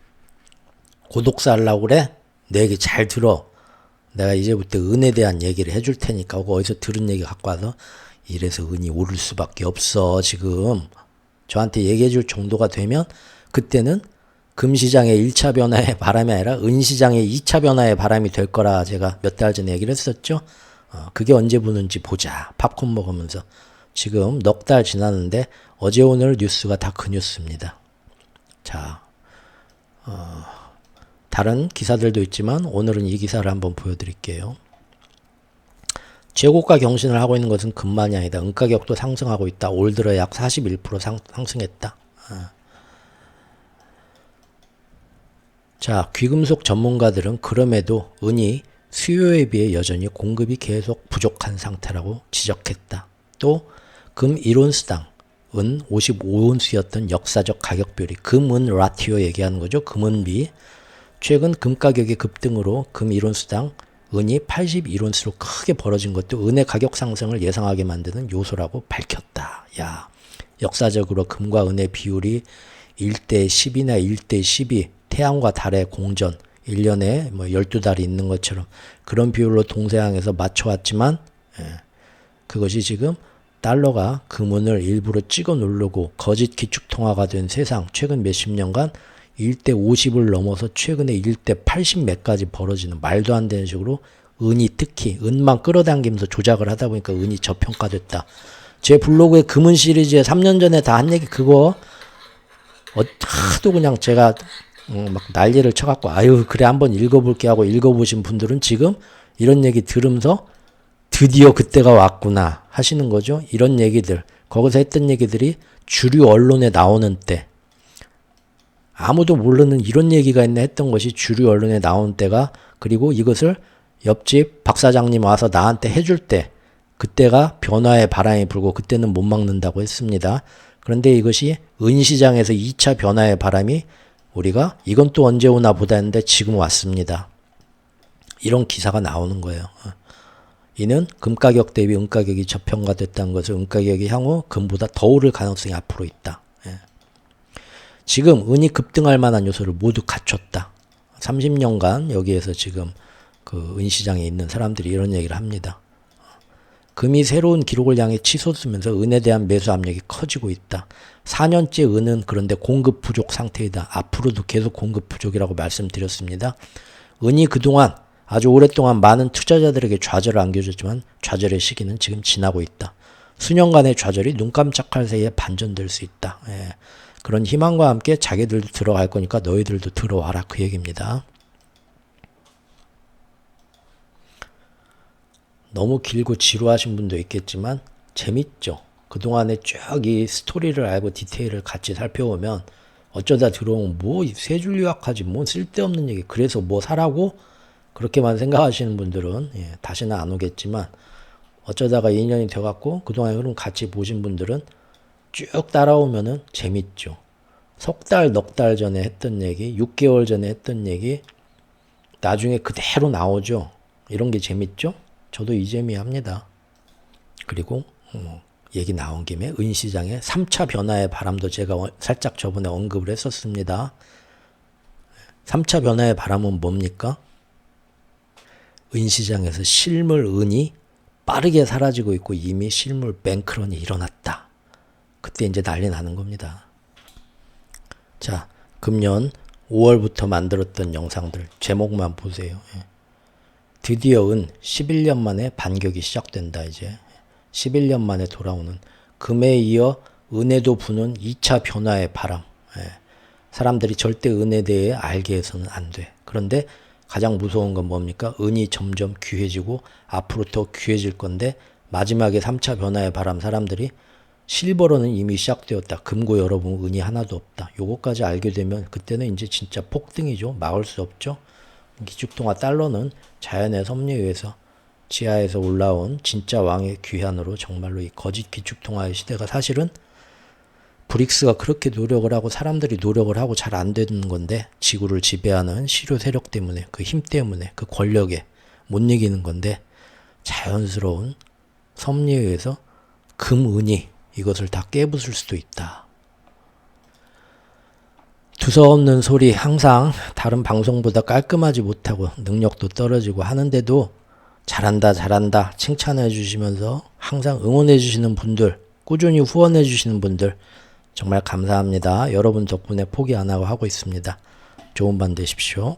고독사 하려고 그래? 내 얘기 잘 들어. 내가 이제부터 은에 대한 얘기를 해줄 테니까 어디서 들은 얘기 갖고 와서 이래서 은이 오를 수밖에 없어. 지금 저한테 얘기해 줄 정도가 되면 그때는 금시장의 1차 변화의 바람이 아니라 은시장의 2차 변화의 바람이 될 거라 제가 몇 달 전에 얘기를 했었죠. 그게 언제 부는지 보자. 팝콘 먹으면서. 지금 넉 달 지났는데 어제 오늘 뉴스가 다 그 뉴스입니다. 자, 다른 기사들도 있지만 오늘은 이 기사를 한번 보여드릴게요. 최고가 경신을 하고 있는 것은 금만이 아니다. 은가격도 상승하고 있다. 올 들어 약 41% 상승했다. 자, 귀금속 전문가들은 그럼에도 은이 수요에 비해 여전히 공급이 계속 부족한 상태라고 지적했다. 또 금 1온스당 은 55온스였던 역사적 가격별이 금은 라티오 얘기하는 거죠. 금은비. 최근 금 가격의 급등으로 금 1온스당 은이 81온스로 크게 벌어진 것도 은의 가격 상승을 예상하게 만드는 요소라고 밝혔다. 야, 역사적으로 금과 은의 비율이 1대 10이나 1대 12, 태양과 달의 공전, 1년에 12달이 있는 것처럼 그런 비율로 동서양에서 맞춰왔지만 그것이 지금 달러가 금은을 일부러 찍어 누르고 거짓 기축통화가 된 세상, 최근 몇십 년간 1대 50을 넘어서 최근에 1대 80 몇까지 벌어지는 말도 안 되는 식으로 은이 특히 은만 끌어당기면서 조작을 하다 보니까 은이 저평가됐다. 제 블로그에 금은 시리즈에 3년 전에 다 한 얘기 그거 하도 그냥 제가 막 난리를 쳐갖고 아유 그래 한번 읽어볼게 하고 읽어보신 분들은 지금 이런 얘기 들으면서 드디어 그때가 왔구나 하시는 거죠. 이런 얘기들 거기서 했던 얘기들이 주류 언론에 나오는 때 아무도 모르는 이런 얘기가 있나 했던 것이 주류 언론에 나온 때가, 그리고 이것을 옆집 박 사장님 와서 나한테 해줄 때 그때가 변화의 바람이 불고 그때는 못 막는다고 했습니다. 그런데 이것이 은시장에서 2차 변화의 바람이 우리가 이건 또 언제 오나 보다 했는데 지금 왔습니다. 이런 기사가 나오는 거예요. 이는 금 가격 대비 은 가격이 저평가됐다는 것을 은 가격이 향후 금보다 더 오를 가능성이 앞으로 있다. 지금 은이 급등할 만한 요소를 모두 갖췄다. 30년간 여기에서 지금 그 은 시장에 있는 사람들이 이런 얘기를 합니다. 금이 새로운 기록을 향해 치솟으면서 은에 대한 매수 압력이 커지고 있다. 4년째 은은 그런데 공급 부족 상태이다. 앞으로도 계속 공급 부족이라고 말씀드렸습니다. 은이 그동안 아주 오랫동안 많은 투자자들에게 좌절을 안겨줬지만 좌절의 시기는 지금 지나고 있다. 수년간의 좌절이 눈 깜짝할 새에 반전될 수 있다. 그런 희망과 함께 자기들도 들어갈 거니까 너희들도 들어와라, 그 얘기입니다. 너무 길고 지루하신 분도 있겠지만 재밌죠. 그동안에 쭉 이 스토리를 알고 디테일을 같이 살펴보면 어쩌다 들어오면 뭐 세 줄 요약하지 뭐 쓸데없는 얘기, 그래서 뭐 사라고 그렇게만 생각하시는 분들은 다시는 안 오겠지만, 어쩌다가 2년이 돼갖고 그동안 흐름 같이 보신 분들은 쭉 따라오면은 재밌죠. 석 달, 넉 달 전에 했던 얘기, 6개월 전에 했던 얘기 나중에 그대로 나오죠. 이런 게 재밌죠. 저도 이 재미 합니다. 그리고 얘기 나온 김에 은시장의 3차 변화의 바람도 제가 살짝 저번에 언급을 했었습니다. 3차 변화의 바람은 뭡니까? 은시장에서 실물 은이 빠르게 사라지고 있고 이미 실물 뱅크런이 일어났다. 그때 이제 난리 나는 겁니다. 자, 금년 5월부터 만들었던 영상들 제목만 보세요. 드디어 은 11년 만에 반격이 시작된다. 이제 11년 만에 돌아오는, 금에 이어 은에도 부는 2차 변화의 바람. 사람들이 절대 은에 대해 알게 해서는 안 돼. 그런데 가장 무서운 건 뭡니까? 은이 점점 귀해지고 앞으로 더 귀해질 건데, 마지막에 3차 변화의 바람, 사람들이 실버로는 이미 시작되었다. 금고 열어보면 은이 하나도 없다. 요거까지 알게 되면 그때는 이제 진짜 폭등이죠. 막을 수 없죠. 기축통화 달러는 자연의 섭리에 의해서 지하에서 올라온 진짜 왕의 귀환으로 정말로 이 거짓 기축통화의 시대가, 사실은 브릭스가 그렇게 노력을 하고 사람들이 노력을 하고 잘 안 되는 건데, 지구를 지배하는 시료 세력 때문에, 그 힘 때문에, 그 권력에 못 이기는 건데, 자연스러운 섭리에 의해서 금, 은이 이것을 다 깨부술 수도 있다. 두서없는 소리, 항상 다른 방송보다 깔끔하지 못하고 능력도 떨어지고 하는데도 잘한다 잘한다 칭찬해 주시면서 항상 응원해 주시는 분들, 꾸준히 후원해 주시는 분들 정말 감사합니다. 여러분 덕분에 포기 안 하고 있습니다. 좋은 밤 되십시오.